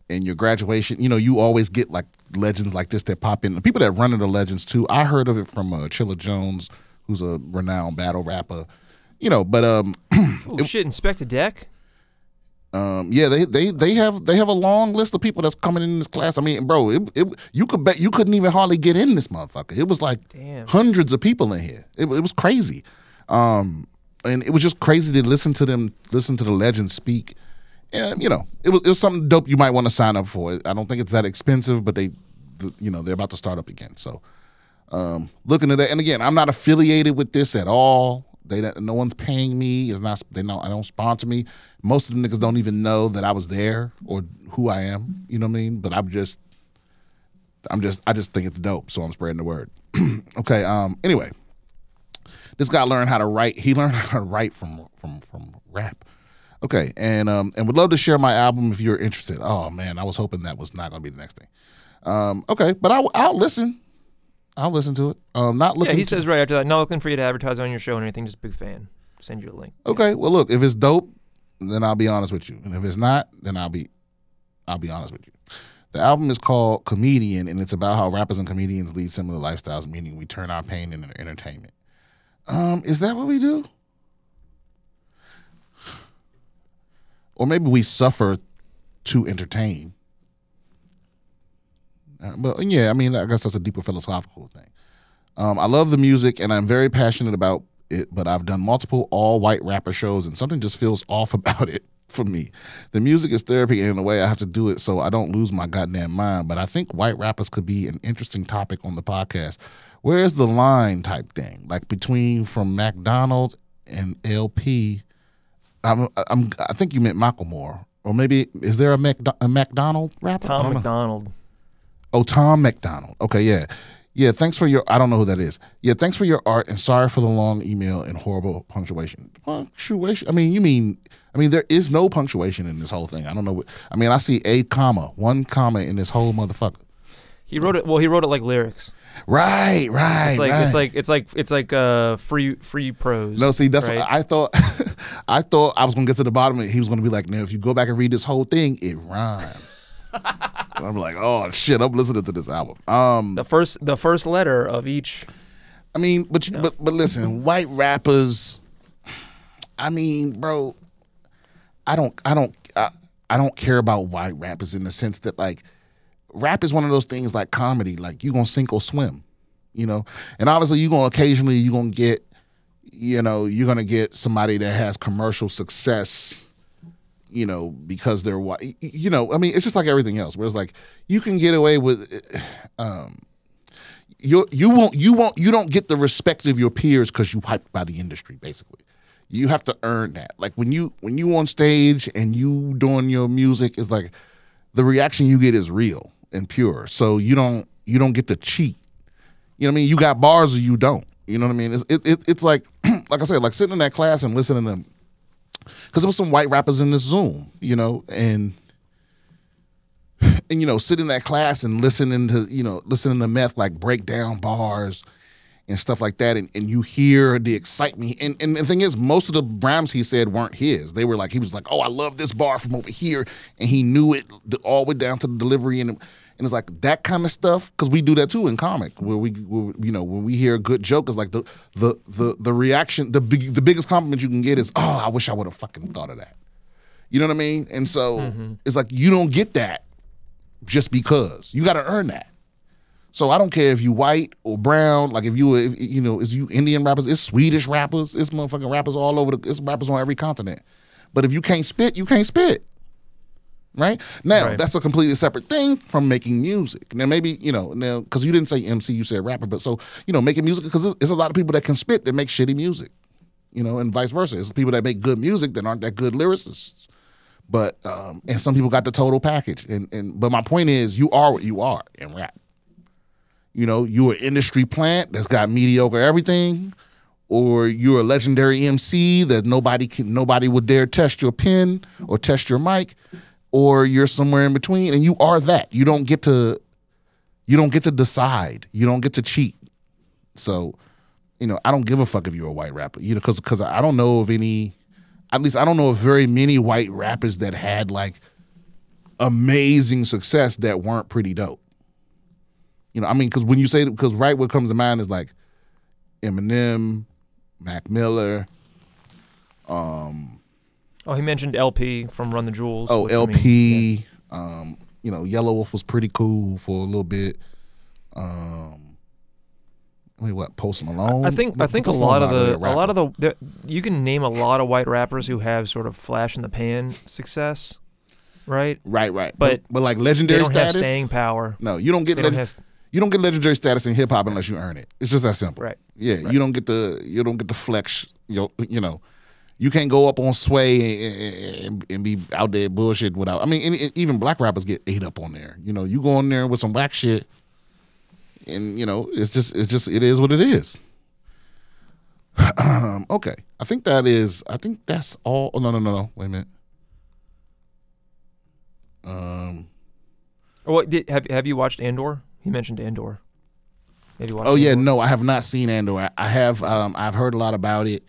And your graduation, you always get like legends like this that pop in. The people that run into legends too. I heard of it from Chilla Jones, who's a renowned battle rapper, you know, but Oh shit! Inspect a deck. yeah, they have a long list of people that's coming in this class. I mean, bro, you could bet you couldn't even hardly get in this motherfucker. It was like hundreds of people in here. It was crazy, and it was just crazy to listen to the legends speak. And you know, it was something dope you might want to sign up for. I don't think it's that expensive, but they're about to start up again. So looking at that, and again, I'm not affiliated with this at all. No one's paying me. I don't sponsor me. Most of the niggas don't even know that I was there or who I am. You know what I mean? But I just think it's dope, so I'm spreading the word. Okay. Anyway, this guy learned how to write. He learned how to write from rap. Okay, and would love to share my album if you're interested. Oh man, I was hoping that was not gonna be the next thing. Okay, but I'll listen. I'll listen to it. Not looking. Yeah, he says right after that, not looking for you to advertise on your show or anything. Just a big fan. Send you a link. Okay, well look, if it's dope, then I'll be honest with you, and if it's not, then I'll be honest with you. The album is called Comedian, and it's about how rappers and comedians lead similar lifestyles, meaning we turn our pain into entertainment. Is that what we do? Or maybe we suffer to entertain. But yeah, I mean, I guess that's a deeper philosophical thing. I love the music, and I'm very passionate about it, but I've done multiple all-white rapper shows, and something just feels off about it for me. The music is therapy, and in a way I have to do it so I don't lose my goddamn mind, but I think white rappers could be an interesting topic on the podcast. Where's the line type thing? Like between from McDonald and LP. I think you meant Macklemore. Or maybe, is there a McDonald rapper? Tom McDonald. Oh, Tom McDonald. Okay, yeah. Yeah, thanks for your, I don't know who that is. Yeah, thanks for your art, and sorry for the long email and horrible punctuation. Punctuation? I mean, there is no punctuation in this whole thing. I don't know. I see one comma in this whole motherfucker. He wrote it like lyrics. Right. It's like free prose. No, see, that's right? what I thought. I thought I was gonna get to the bottom of it. He was gonna be like, "Now, if you go back and read this whole thing, it rhymes." And I'm like, "Oh shit, I'm listening to this album." The first letter of each. I mean, but listen, white rappers. I mean, bro, I don't care about white rappers in the sense that like. Rap is one of those things like comedy, like you gonna sink or swim, you know? And obviously you're gonna get somebody that has commercial success, you know, because they're white. You know, I mean, it's just like everything else, where it's like you can get away with you don't get the respect of your peers because you hyped by the industry, basically. You have to earn that. Like when you on stage and you doing your music, it's like the reaction you get is real and pure. So you don't get to cheat. You know what I mean? You got bars or you don't. You know what I mean? It's like like I said, like sitting in that class and listening to them, because there was some white rappers in this Zoom, you know, and you know, sitting in that class and listening to Meth like break down bars and stuff like that, and you hear the excitement. And the thing is, most of the rhymes he said weren't his. They were like, he was like, "Oh, I love this bar from over here," and he knew it all the way down to the delivery, and it's like that kind of stuff. Because we do that too in comic, where when we hear a good joke, it's like the reaction, the biggest compliment you can get is, "Oh, I wish I would have fucking thought of that." You know what I mean? And so it's like you don't get that just because. You got to earn that. So I don't care if you white or brown, like if you Indian rappers, it's Swedish rappers, it's motherfucking rappers all over it's rappers on every continent. But if you can't spit, you can't spit. Right? Now, That's a completely separate thing from making music. Now maybe, because you didn't say MC, you said rapper, but so, making music, because there's a lot of people that can spit that make shitty music, and vice versa. It's people that make good music that aren't that good lyricists. But, and some people got the total package. But my point is, you are what you are in rap. You're an industry plant that's got mediocre everything, or you're a legendary MC that nobody would dare test your pen or test your mic, or you're somewhere in between, and you are that. You don't get to decide. You don't get to cheat. So, I don't give a fuck if you're a white rapper, because I don't know of any. At least I don't know of very many white rappers that had like amazing success that weren't pretty dope. Because when you say, what comes to mind is like Eminem, Mac Miller, He mentioned LP from Run the Jewels. Oh, which, LP. Yellow Wolf was pretty cool for a little bit. Post Malone? I think a lot of the you can name a lot of white rappers who have sort of flash in the pan success, right? Right. But like legendary they don't status, have staying power. No, you don't get you don't get legendary status in hip hop unless you earn it. It's just that simple. Right. Yeah, right. You don't get the flex. You can't go up on Sway and be out there bullshit without. I mean, even black rappers get ate up on there. You go in there with some whack shit, and it is what it is. Okay, I think that's all. Oh, no. Wait a minute. Have you watched Andor? He mentioned Andor. Have you watched Andor? Yeah, no, I have not seen Andor. I have. I've heard a lot about it.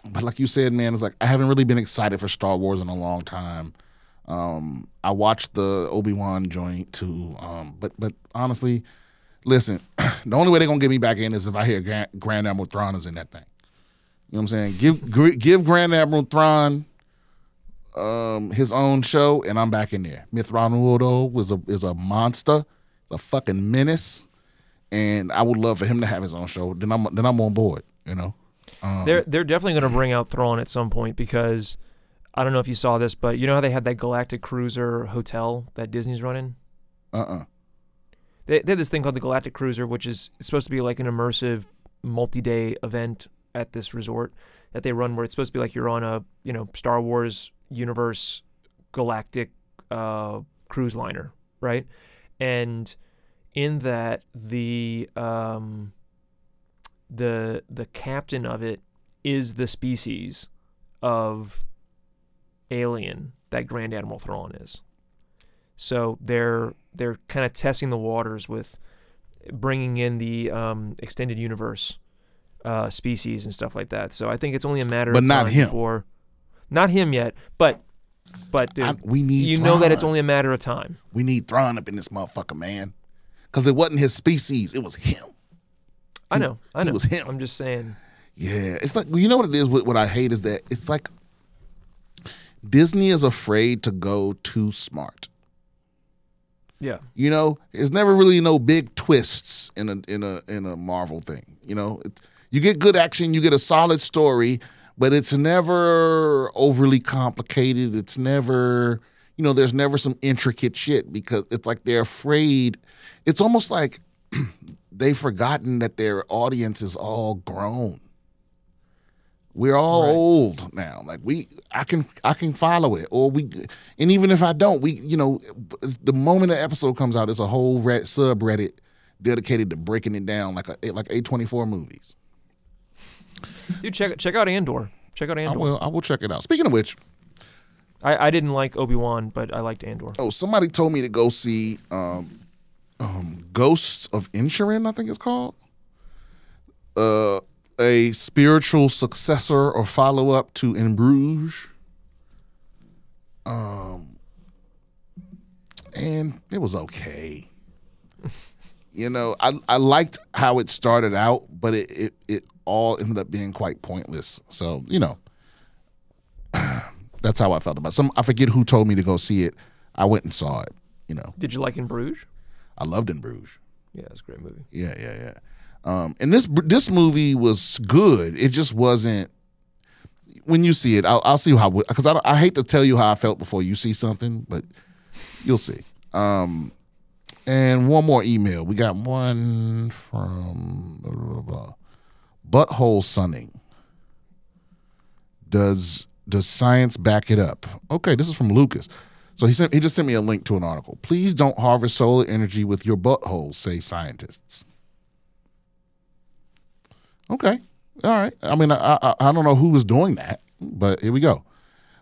But like you said, man, it's like I haven't really been excited for Star Wars in a long time. I watched the Obi-Wan joint too. But honestly, listen, the only way they're gonna get me back in is if I hear Grand Admiral Thrawn is in that thing. You know what I'm saying? Give Grand Admiral Thrawn his own show, and I'm back in there. Mithranwudo is a monster, it's a fucking menace, and I would love for him to have his own show. Then I'm on board. They're definitely going to bring out Thrawn at some point because I don't know if you saw this, but you know how they had that Galactic Cruiser hotel that Disney's running? They had this thing called the Galactic Cruiser, which is supposed to be like an immersive multi-day event at this resort that they run where it's supposed to be like you're on a Star Wars universe galactic cruise liner, right? And in that the captain of it is the species of alien that Grand Admiral Thrawn is. So they're kind of testing the waters with bringing in the extended universe species and stuff like that. So I think it's only a matter of time not him. before, not him yet, but dude, we need Thrawn. Know that it's only a matter of time. We need Thrawn up in this motherfucker, man, because it wasn't his species; it was him. I know. It was him. I'm just saying. Yeah, it's like what it is. What I hate is that it's like Disney is afraid to go too smart. Yeah. There's never really no big twists in a Marvel thing. You get good action, you get a solid story, but it's never overly complicated. It's never, there's never some intricate shit because it's like they're afraid. It's almost like they've forgotten that their audience is all grown. We're all old now. Like I can follow it, and even if I don't, the moment an episode comes out, it's a whole subreddit dedicated to breaking it down like A24 movies. Dude, check out Andor. Check out Andor. I will check it out. Speaking of which, I didn't like Obi-Wan, but I liked Andor. Oh, somebody told me to go see Ghosts of Inisherin, I think it's called. A spiritual successor or follow-up to In Bruges. And it was okay. I liked how it started out, but it all ended up being quite pointless. So, that's how I felt about it. I forget who told me to go see it. I went and saw it, Did you like In Bruges? I loved In Bruges. Yeah, it's a great movie. Yeah. And this movie was good. It just wasn't. When you see it, I'll see how, because I hate to tell you how I felt before you see something, but you'll see. And one more email. We got one from Butthole Sunning. Does science back it up? Okay, this is from Lucas. So he just sent me a link to an article. Please don't harvest solar energy with your butthole, say scientists. Okay, all right. I mean, I don't know who was doing that, but here we go.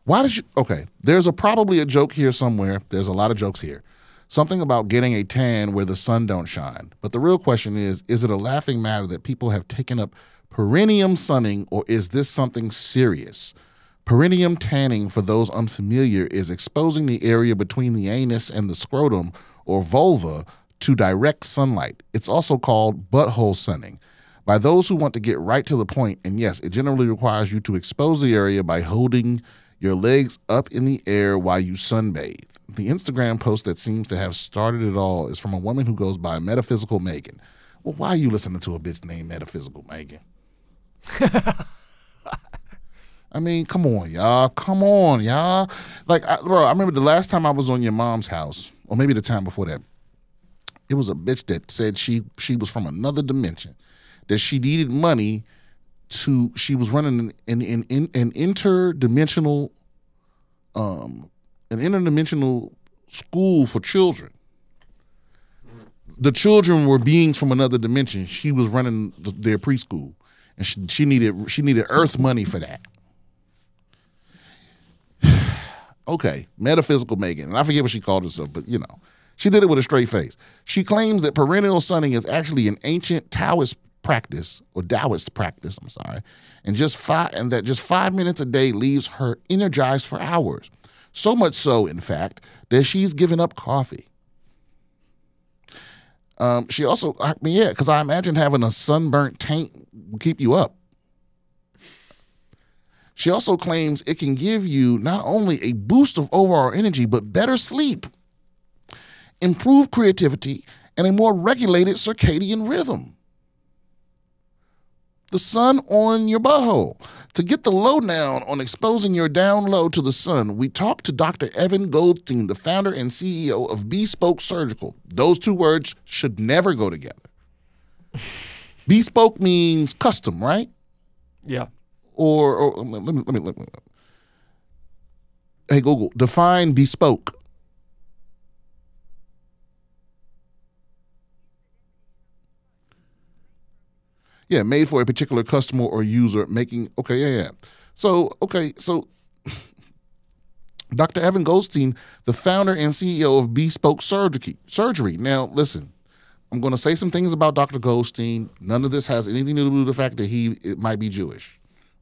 Why did you? Okay, there's probably a joke here somewhere. There's a lot of jokes here. Something about getting a tan where the sun don't shine. But the real question is it a laughing matter that people have taken up perineum sunning, or is this something serious? Perineum tanning, for those unfamiliar, is exposing the area between the anus and the scrotum or vulva to direct sunlight. It's also called butthole sunning. by those who want to get right to the point, and yes, it generally requires you to expose the area by holding your legs up in the air while you sunbathe. The Instagram post that seems to have started it all is from a woman who goes by Metaphysical Megan. Well, why are you listening to a bitch named Metaphysical Megan? I mean, come on, y'all. Come on, y'all. Like, bro, I remember the last time I was on your mom's house, or maybe the time before that, it was a bitch that said she was from another dimension, that she needed money to, she was running an interdimensional school for children. The children were beings from another dimension. She was running their preschool, and she needed Earth money for that. Okay, Metaphysical Megan, and I forget what she called herself, but you know, she did it with a straight face. She claims that perennial sunning is actually an ancient Taoist practice, and that just 5 minutes a day leaves her energized for hours. So much so, in fact, that she's given up coffee. She also, because I imagine having a sunburnt taint will keep you up. She also claims it can give you not only a boost of overall energy, but better sleep, improved creativity, and a more regulated circadian rhythm. The sun on your butthole. To get the lowdown on exposing your down low to the sun, we talked to Dr. Evan Goldstein, the founder and CEO of Bespoke Surgical. Those two words should never go together. Bespoke means custom, right? Yeah. Or let me. Hey, Google, define bespoke. Yeah, made for a particular customer or user, making, So Dr. Evan Goldstein, the founder and CEO of Bespoke Surgery. Now, listen, I'm going to say some things about Dr. Goldstein. None of this has anything to do with the fact that it might be Jewish.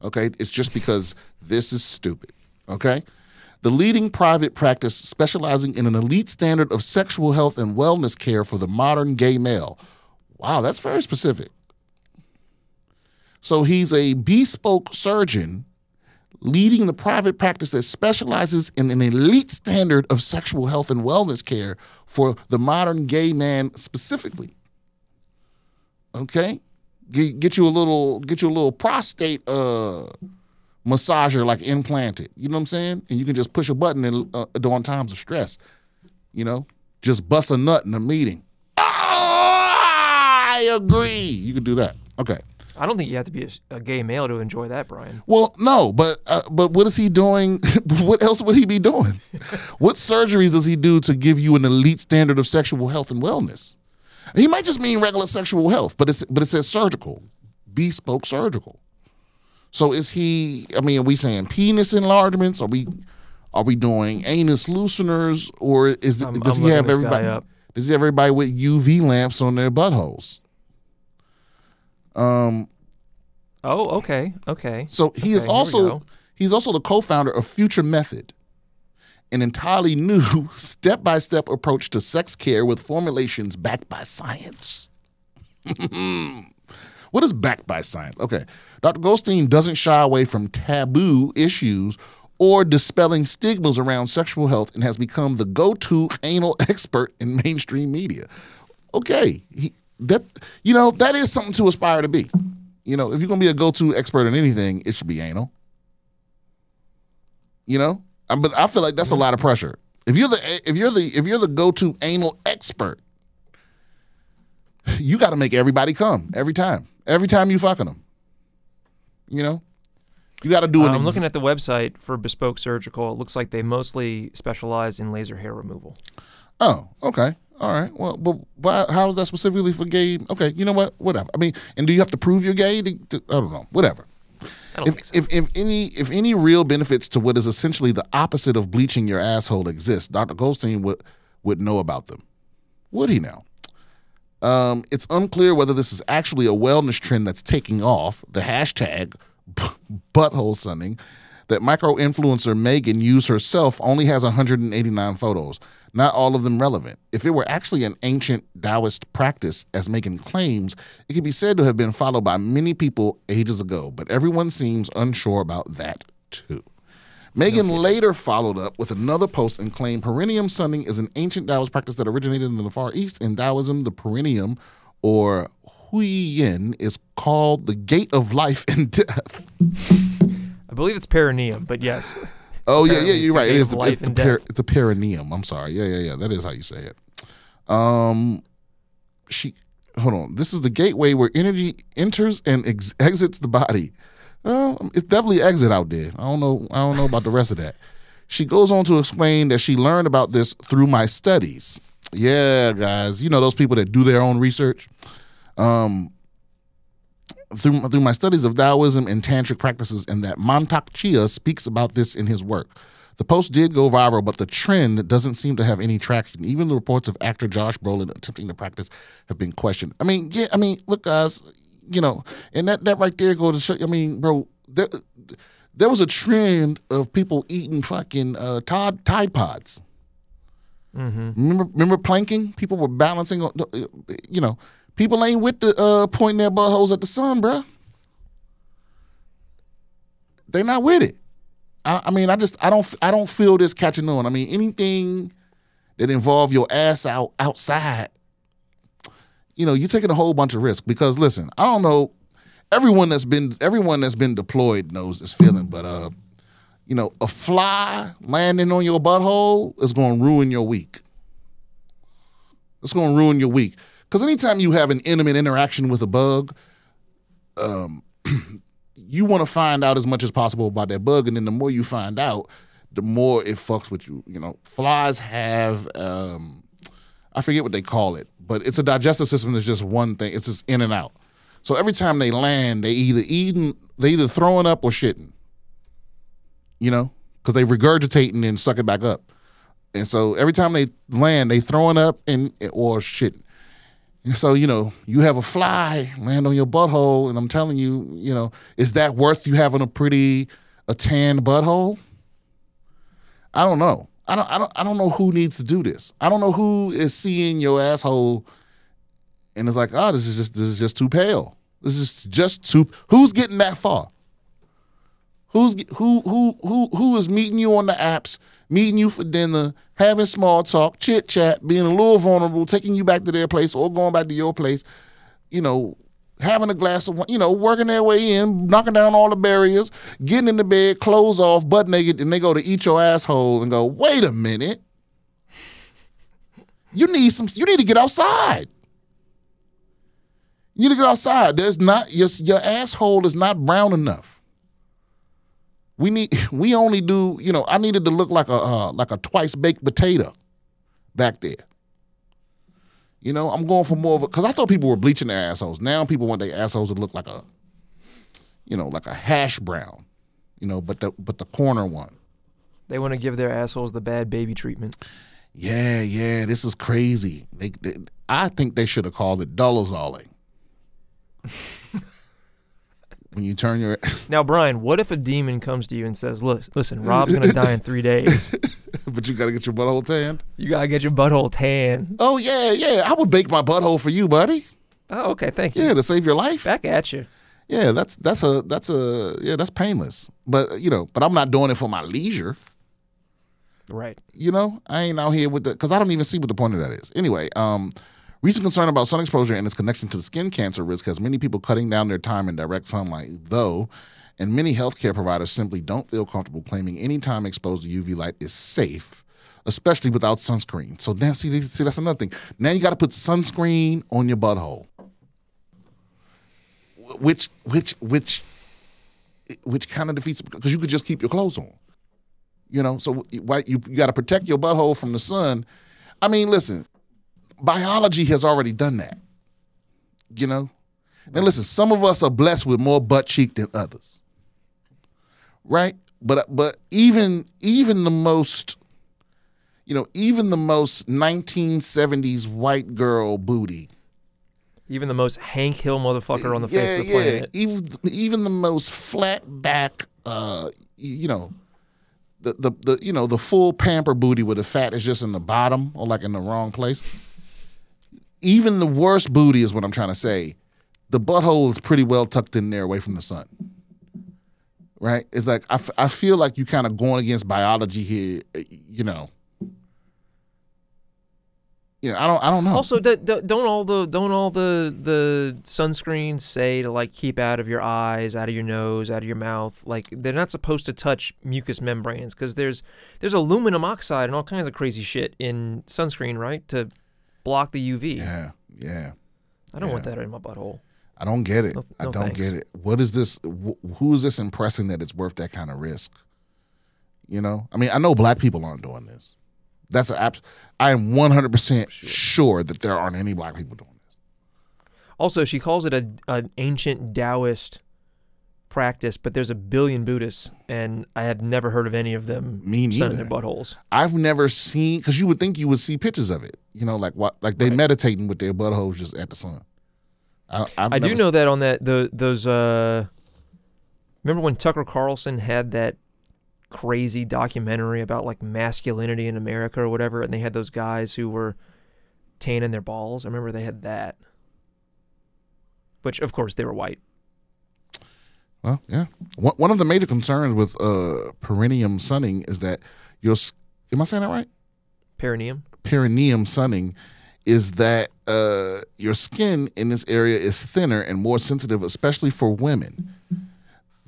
Okay, it's just because this is stupid. Okay, the leading private practice specializing in an elite standard of sexual health and wellness care for the modern gay male. Wow, that's very specific. So he's a bespoke surgeon leading the private practice that specializes in an elite standard of sexual health and wellness care for the modern gay man specifically. Okay? Get you a little prostate massager, like implanted. You know what I'm saying? And you can just push a button during times of stress. You know, just bust a nut in a meeting. Oh, I agree. You can do that. Okay. I don't think you have to be a gay male to enjoy that, Brian. Well, no, but what is he doing? What else would he be doing? What surgeries does he do to give you an elite standard of sexual health and wellness? He might just mean regular sexual health, but it says surgical, bespoke surgical. So is he? I mean, are we saying penis enlargements? Are we doing anus looseners, or does he have everybody? Does he have everybody with UV lamps on their buttholes? Oh, okay. So he's also the co-founder of Future Method, an entirely new step-by-step approach to sex care with formulations backed by science. What is backed by science? Okay. Dr. Goldstein doesn't shy away from taboo issues or dispelling stigmas around sexual health and has become the go-to anal expert in mainstream media. Okay. That is something to aspire to be. You know, if you're going to be a go-to expert in anything, it should be anal. You know? But I feel like that's a lot of pressure. If you're the go-to anal expert, you got to make everybody come every time you fucking them. You know, you got to do it. I'm looking at the website for Bespoke Surgical. It looks like they mostly specialize in laser hair removal. Oh, okay, all right. Well, but how is that specifically for gay? Okay, you know what? Whatever. I mean, and do you have to prove you're gay? I don't know. Whatever. If any real benefits to what is essentially the opposite of bleaching your asshole exist, Dr. Goldstein would know about them. Would he now? It's unclear whether this is actually a wellness trend that's taking off. The hashtag butthole sunning that micro-influencer Megan used herself only has 189 photos. not all of them relevant. If it were actually an ancient Taoist practice as making claims, it could be said to have been followed by many people ages ago, but everyone seems unsure about that too. Megan later followed up with another post and claimed perineum sunning is an ancient Taoist practice that originated in the Far East. In Taoism, the perineum, or Huiyin, is called the gate of life and death. I believe it's perineum, but yes. Oh, yeah, you're right. It is it's the perineum. I'm sorry. Yeah. That is how you say it. Hold on. This is the gateway where energy enters and exits the body. It's definitely exit out there. I don't know about the rest of that. She goes on to explain that she learned about this through my studies. Yeah, guys, you know those people that do their own research. Through my studies of Taoism and tantric practices, and that Mantak Chia speaks about this in his work. The post did go viral, but the trend doesn't seem to have any traction. Even the reports of actor Josh Brolin attempting the practice have been questioned. Look, guys, you know, and that right there goes to show. I mean, bro, there was a trend of people eating fucking Tide Pods. Mm-hmm. Remember planking? People were balancing. You know, people ain't with the pointing their buttholes at the sun, bro. They not with it. I don't feel this catching on. I mean, anything that involve your ass outside, you know, you're taking a whole bunch of risk. Because listen, I don't know, everyone that's been deployed knows this feeling, but you know, a fly landing on your butthole is going to ruin your week. It's going to ruin your week. Because anytime you have an intimate interaction with a bug, you want to find out as much as possible about that bug, and then the more you find out, the more it fucks with you. You know, flies have, I forget what they call it, but it's a digestive system that's just one thing. It's just in and out. So every time they land, they either throwing up or shitting. You know, because they regurgitate and then suck it back up. And so every time they land, they throwing up or shitting. And so, you know, you have a fly land on your butthole, and I'm telling you, you know, is that worth you having a tan butthole? I don't know. I don't know who needs to do this. I don't know who is seeing your asshole and is like, oh, this is just too pale. This is just too. Who's getting that far? Who is meeting you on the apps, meeting you for dinner, having small talk, chit chat, being a little vulnerable, taking you back to their place or going back to your place, you know, having a glass of, you know, working their way in, knocking down all the barriers, getting in the bed, clothes off, butt naked, and they go to eat your asshole and go, wait a minute. You need to get outside. You need to get outside. Your asshole is not brown enough. We only do, you know, I needed to look like a twice baked potato back there. You know, I'm going for more of because I thought people were bleaching their assholes. Now people want their assholes to look like like a hash brown, you know, but the corner one. They want to give their assholes the bad baby treatment. Yeah, this is crazy. I think they should have called it dolozoling. When you turn your... Now, Brian, what if a demon comes to you and says, listen, Rob's going to die in 3 days. But you got to get your butthole tanned? You got to get your butthole tanned. Oh, yeah. I would bake my butthole for you, buddy. Oh, okay, thank you. Yeah, to save your life. Back at you. Yeah, that's painless. But, you know, I'm not doing it for my leisure. Right. You know, I ain't out here with because I don't even see what the point of that is. Anyway, recent concern about sun exposure and its connection to skin cancer risk has many people cutting down their time in direct sunlight, and many healthcare providers simply don't feel comfortable claiming any time exposed to UV light is safe, especially without sunscreen. So now, see, that's another thing. Now you got to put sunscreen on your butthole, which kind of defeats because you could just keep your clothes on. You know, so you got to protect your butthole from the sun. I mean, listen. Biology has already done that, you know? And listen, some of us are blessed with more butt cheek than others, right? But even the most, you know, even the most 1970s white girl booty. Even the most Hank Hill motherfucker on the face of the planet. Even the most flat back, you know, the full pamper booty where the fat is just in the bottom or like in the wrong place. Even the worst booty is what I'm trying to say. The butthole is pretty well tucked in there away from the sun. Right? It's like I feel like you kind of going against biology here, you know. I don't know. Also, don't all the sunscreens say to like keep out of your eyes, out of your nose, out of your mouth? Like they're not supposed to touch mucous membranes because there's aluminum oxide and all kinds of crazy shit in sunscreen, right? To block the UV. Yeah. I don't want that in my butthole. I don't get it. No, I don't thanks. get it. What is this? Who is this impressing that it's worth that kind of risk? You know? I mean, I know black people aren't doing this. I am 100% sure that there aren't any black people doing this. Also, she calls it an ancient Taoist practice, but there's a billion Buddhists, and I have never heard of any of them sunning their buttholes. I've never seen, because you would think you would see pictures of it. You know, like they meditating with their buttholes just at the sun. I do know that on those. Remember when Tucker Carlson had that crazy documentary about like masculinity in America or whatever, and they had those guys who were tanning their balls? I remember they had that, which of course they were white. Well, yeah. One of the major concerns with perineum sunning is that am I saying that right? Perineum. Perineum sunning is that your skin in this area is thinner and more sensitive, especially for women.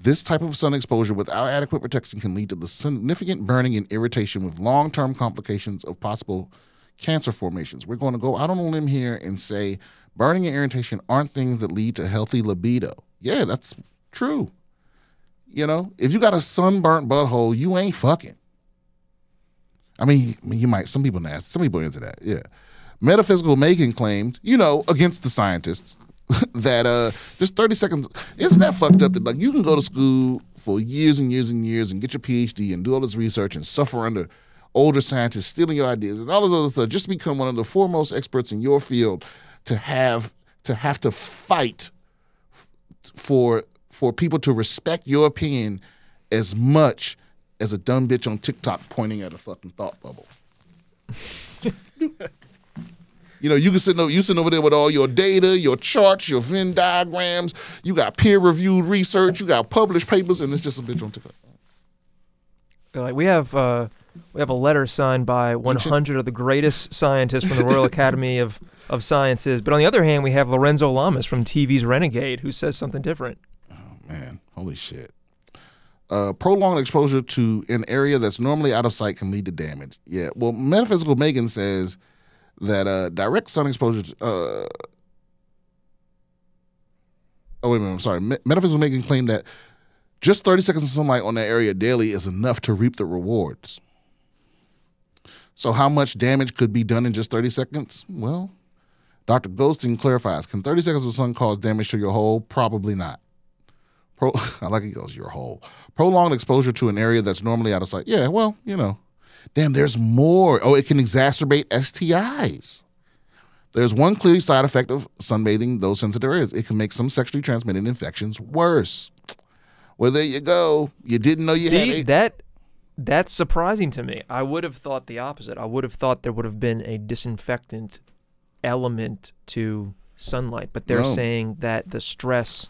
This type of sun exposure without adequate protection can lead to the significant burning and irritation with long-term complications of possible cancer formations. We're going to go out on a limb here and say burning and irritation aren't things that lead to healthy libido. Yeah, that's true. You know, if you got a sunburnt butthole, you ain't fucking. I mean, you might. Some people nasty. Some people are into that. Yeah. Metaphysical Megan claimed, against the scientists, that just 30 seconds. Isn't that fucked up that like you can go to school for years and years and years and get your PhD and do all this research and suffer under older scientists stealing your ideas and all this other stuff just to become one of the foremost experts in your field to have to fight for people to respect your opinion as much as a dumb bitch on TikTok pointing at a fucking thought bubble. You can sit over there with all your data, your charts, your Venn diagrams. You got peer-reviewed research. You got published papers, and it's just a bitch on TikTok. Like we have a letter signed by 100 of the greatest scientists from the Royal Academy of Sciences. But on the other hand, we have Lorenzo Lamas from TV's Renegade, who says something different. Oh man, holy shit! Prolonged exposure to an area that's normally out of sight can lead to damage. Yeah, well, Metaphysical Megan says that direct sun exposure. Wait a minute. I'm sorry. Metaphysical Megan claimed that just 30 seconds of sunlight on that area daily is enough to reap the rewards. So how much damage could be done in just 30 seconds? Well, Dr. Goldstein clarifies, can 30 seconds of sun cause damage to your hole? Probably not. I like he goes, your hole. Prolonged exposure to an area that's normally out of sight. Yeah, well, Damn, there's more. Oh, it can exacerbate STIs. There's one clear side effect of sunbathing those sensitive areas. It can make some sexually transmitted infections worse. Well, there you go. You didn't know you had that. That's surprising to me. I would have thought the opposite. I would have thought there would have been a disinfectant element to sunlight, but they're saying that the stress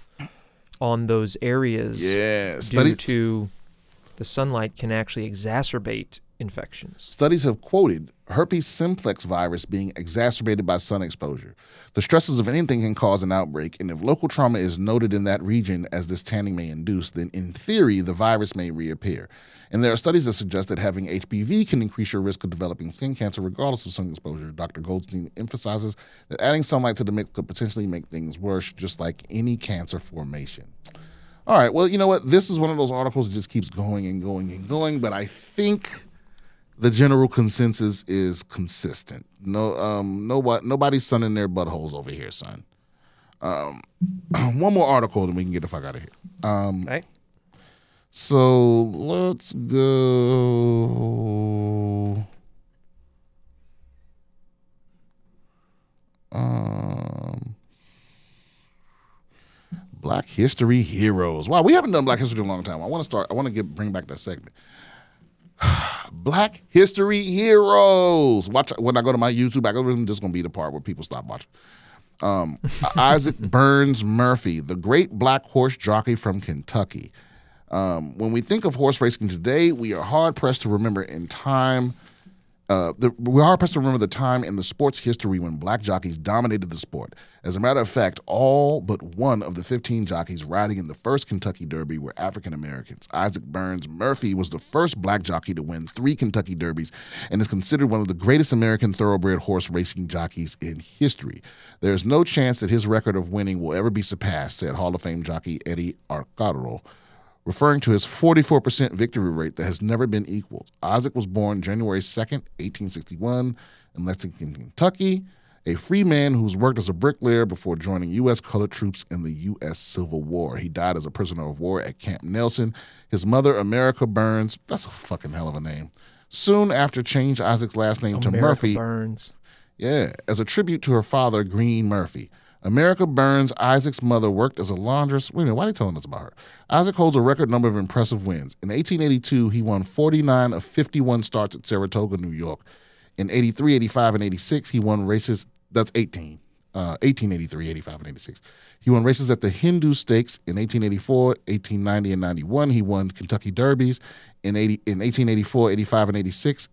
on those areas due to the sunlight can actually exacerbate infections. Studies have quoted herpes simplex virus being exacerbated by sun exposure. The stresses of anything can cause an outbreak, and if local trauma is noted in that region as this tanning may induce, then in theory, the virus may reappear. And there are studies that suggest that having HPV can increase your risk of developing skin cancer regardless of sun exposure. Dr. Goldstein emphasizes that adding sunlight to the mix could potentially make things worse, just like any cancer formation. All right, well, you know what? This is one of those articles that just keeps going and going and going, but I think the general consensus is consistent. Nobody's sunning their buttholes over here, son. One more article, then we can get the fuck out of here. Okay. So let's go. Black History Heroes. Wow, we haven't done Black History in a long time. I want to bring back that segment. Black History Heroes. Watch when I go to my YouTube algorithm. This is gonna be the part where people stop watching. Isaac Burns Murphy, the great black horse jockey from Kentucky. When we think of horse racing today, we are hard pressed to remember the time in the sport's history when black jockeys dominated the sport. As a matter of fact, all but one of the 15 jockeys riding in the first Kentucky Derby were African Americans. Isaac Burns Murphy was the first black jockey to win 3 Kentucky Derbies and is considered one of the greatest American thoroughbred horse racing jockeys in history. There is no chance that his record of winning will ever be surpassed, said Hall of Fame jockey Eddie Arcaro, referring to his 44% victory rate that has never been equaled. Isaac was born January 2nd, 1861 in Lexington, Kentucky, a free man who's worked as a bricklayer before joining U.S. colored troops in the U.S. Civil War. He died as a prisoner of war at Camp Nelson. His mother, America Burns, that's a fucking hell of a name, soon after changed Isaac's last name to Murphy. Burns. Yeah, as a tribute to her father, Green Murphy. America Burns, Isaac's mother, worked as a laundress. Wait a minute, why are they telling us about her? Isaac holds a record number of impressive wins. In 1882, he won 49 of 51 starts at Saratoga, New York. In 83, 85, and 86, he won races. That's 1883, 85, and 86. He won races at the Hindu Stakes in 1884, 1890, and 91. He won Kentucky Derbies in 1884, 85, and 86.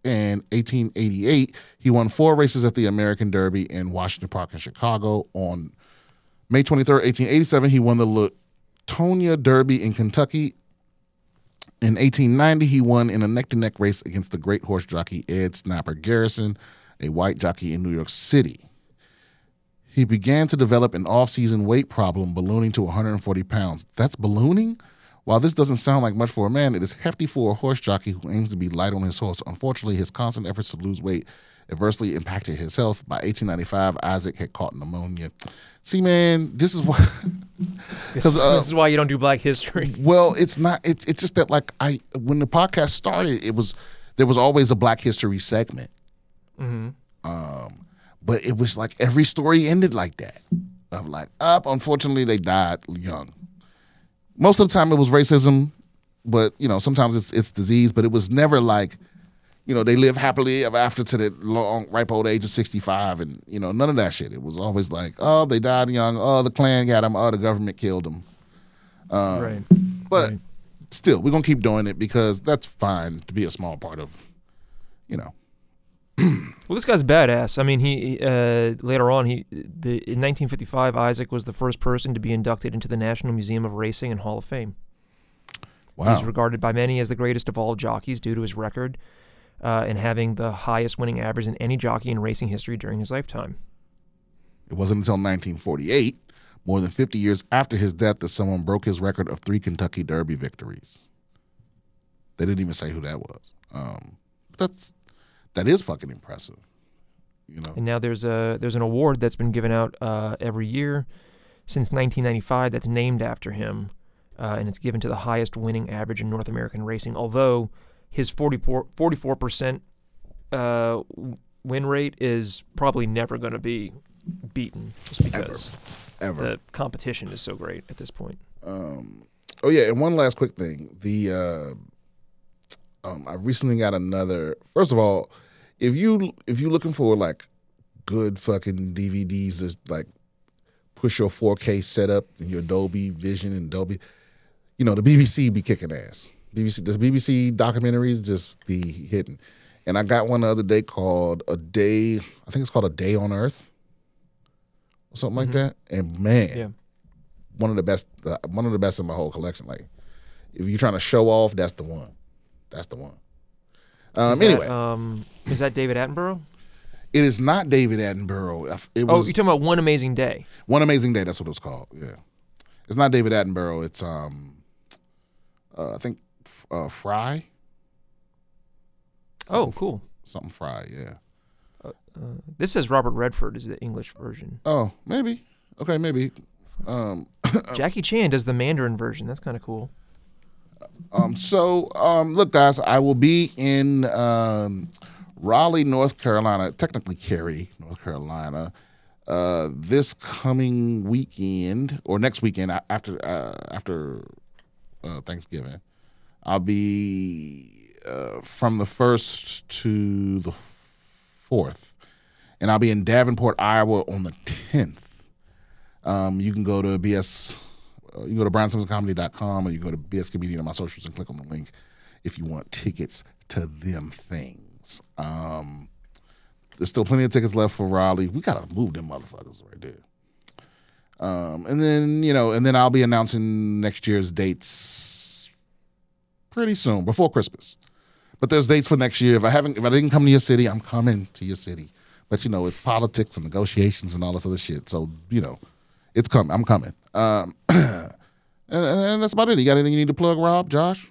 In 1888, he won 4 races at the American Derby in Washington Park in Chicago. On May 23rd, 1887, he won the Latonia Derby in Kentucky. In 1890, he won in a neck-to-neck race against the great horse jockey Ed Snapper Garrison, a white jockey in New York City. He began to develop an off-season weight problem, ballooning to 140 pounds. That's ballooning? While this doesn't sound like much for a man, it is hefty for a horse jockey who aims to be light on his horse. Unfortunately, his constant efforts to lose weight adversely impacted his health. By 1895, Isaac had caught pneumonia. See, man, this is why. This is why you don't do Black History. Well, it's not. It's just that, like, when the podcast started, there was always a Black History segment. Mm-hmm. But it was like every story ended like that. Of like, unfortunately, they died young. Most of the time it was racism, but, sometimes it's disease, but it was never like, they live happily ever after to the long, ripe old age of 65 and, none of that shit. It was always like, they died young. The Klan got them. The government killed them. Right. But still, we're going to keep doing it because that's fine to be a small part of, Well, this guy's badass. I mean, he later on, in 1955, Isaac was the first person to be inducted into the National Museum of Racing and Hall of Fame. Wow. He's regarded by many as the greatest of all jockeys due to his record and having the highest winning average in any jockey in racing history during his lifetime. It wasn't until 1948, more than 50 years after his death, that someone broke his record of 3 Kentucky Derby victories. They didn't even say who that was. That is fucking impressive, And now there's an award that's been given out every year since 1995 that's named after him, and it's given to the highest winning average in North American racing. Although his 44% win rate is probably never going to be beaten, just because ever. The competition is so great at this point. And one last quick thing: I recently got another. First of all, if you're looking for like good fucking DVDs to like push your 4K setup and your Dolby Vision and Dolby, the BBC be kicking ass. BBC documentaries just be hitting. And I got one the other day called I think it's called A Day on Earth or something like that. And man, one of the best in my whole collection. Like, if you're trying to show off, that's the one. Is that David Attenborough? It is not David Attenborough. You're talking about One Amazing Day. One Amazing Day, that's what it was called. Yeah, it's not David Attenborough. It's I think Fry. Cool. Something Fry. Yeah. This says Robert Redford is the English version. Oh, maybe. Okay, maybe. Jackie Chan does the Mandarin version. That's kind of cool. Look, guys, I will be in Raleigh, North Carolina, technically Cary, North Carolina, this coming weekend or next weekend after Thanksgiving. I'll be from the 1st to the 4th, and I'll be in Davenport, Iowa on the 10th. You can go to BS. You can go to BrianSimpsonComedy.com, or you can go to BS Comedian on my socials and click on the link if you want tickets to them things. There's still plenty of tickets left for Raleigh. We gotta move them motherfuckers right there. And then I'll be announcing next year's dates pretty soon, before Christmas. But there's dates for next year. If I didn't come to your city, I'm coming to your city. But it's politics and negotiations and all this other shit. So it's coming. I'm coming. And that's about it. You got anything you need to plug, Rob? Josh?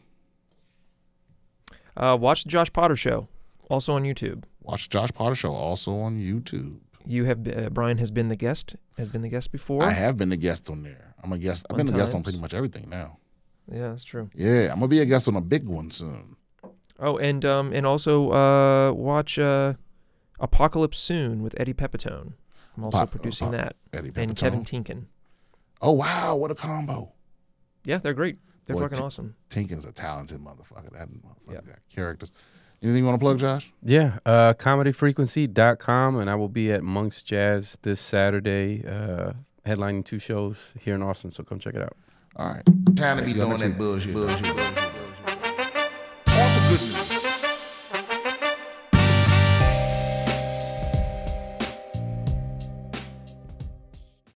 Watch the Josh Potter Show, also on YouTube. Watch the Josh Potter Show, also on YouTube. You have Brian has been the guest. Has been the guest before. I have been the guest on there. I'm a guest. I've been the guest on pretty much everything now. Yeah, that's true. Yeah, I'm gonna be a guest on a big one soon. Oh, and also watch Apocalypse Soon with Eddie Pepitone. I'm also producing that. Eddie Pepitone. And Kevin Tinkin. Oh wow, what a combo! Yeah, they're great. They're fucking awesome. Tinkin's a talented motherfucker. That motherfucker got characters. Anything you want to plug, Josh? Yeah, comedyfrequency.com, and I will be at Monk's Jazz this Saturday, headlining 2 shows here in Austin, so come check it out. All right. Time to be doing that bullshit.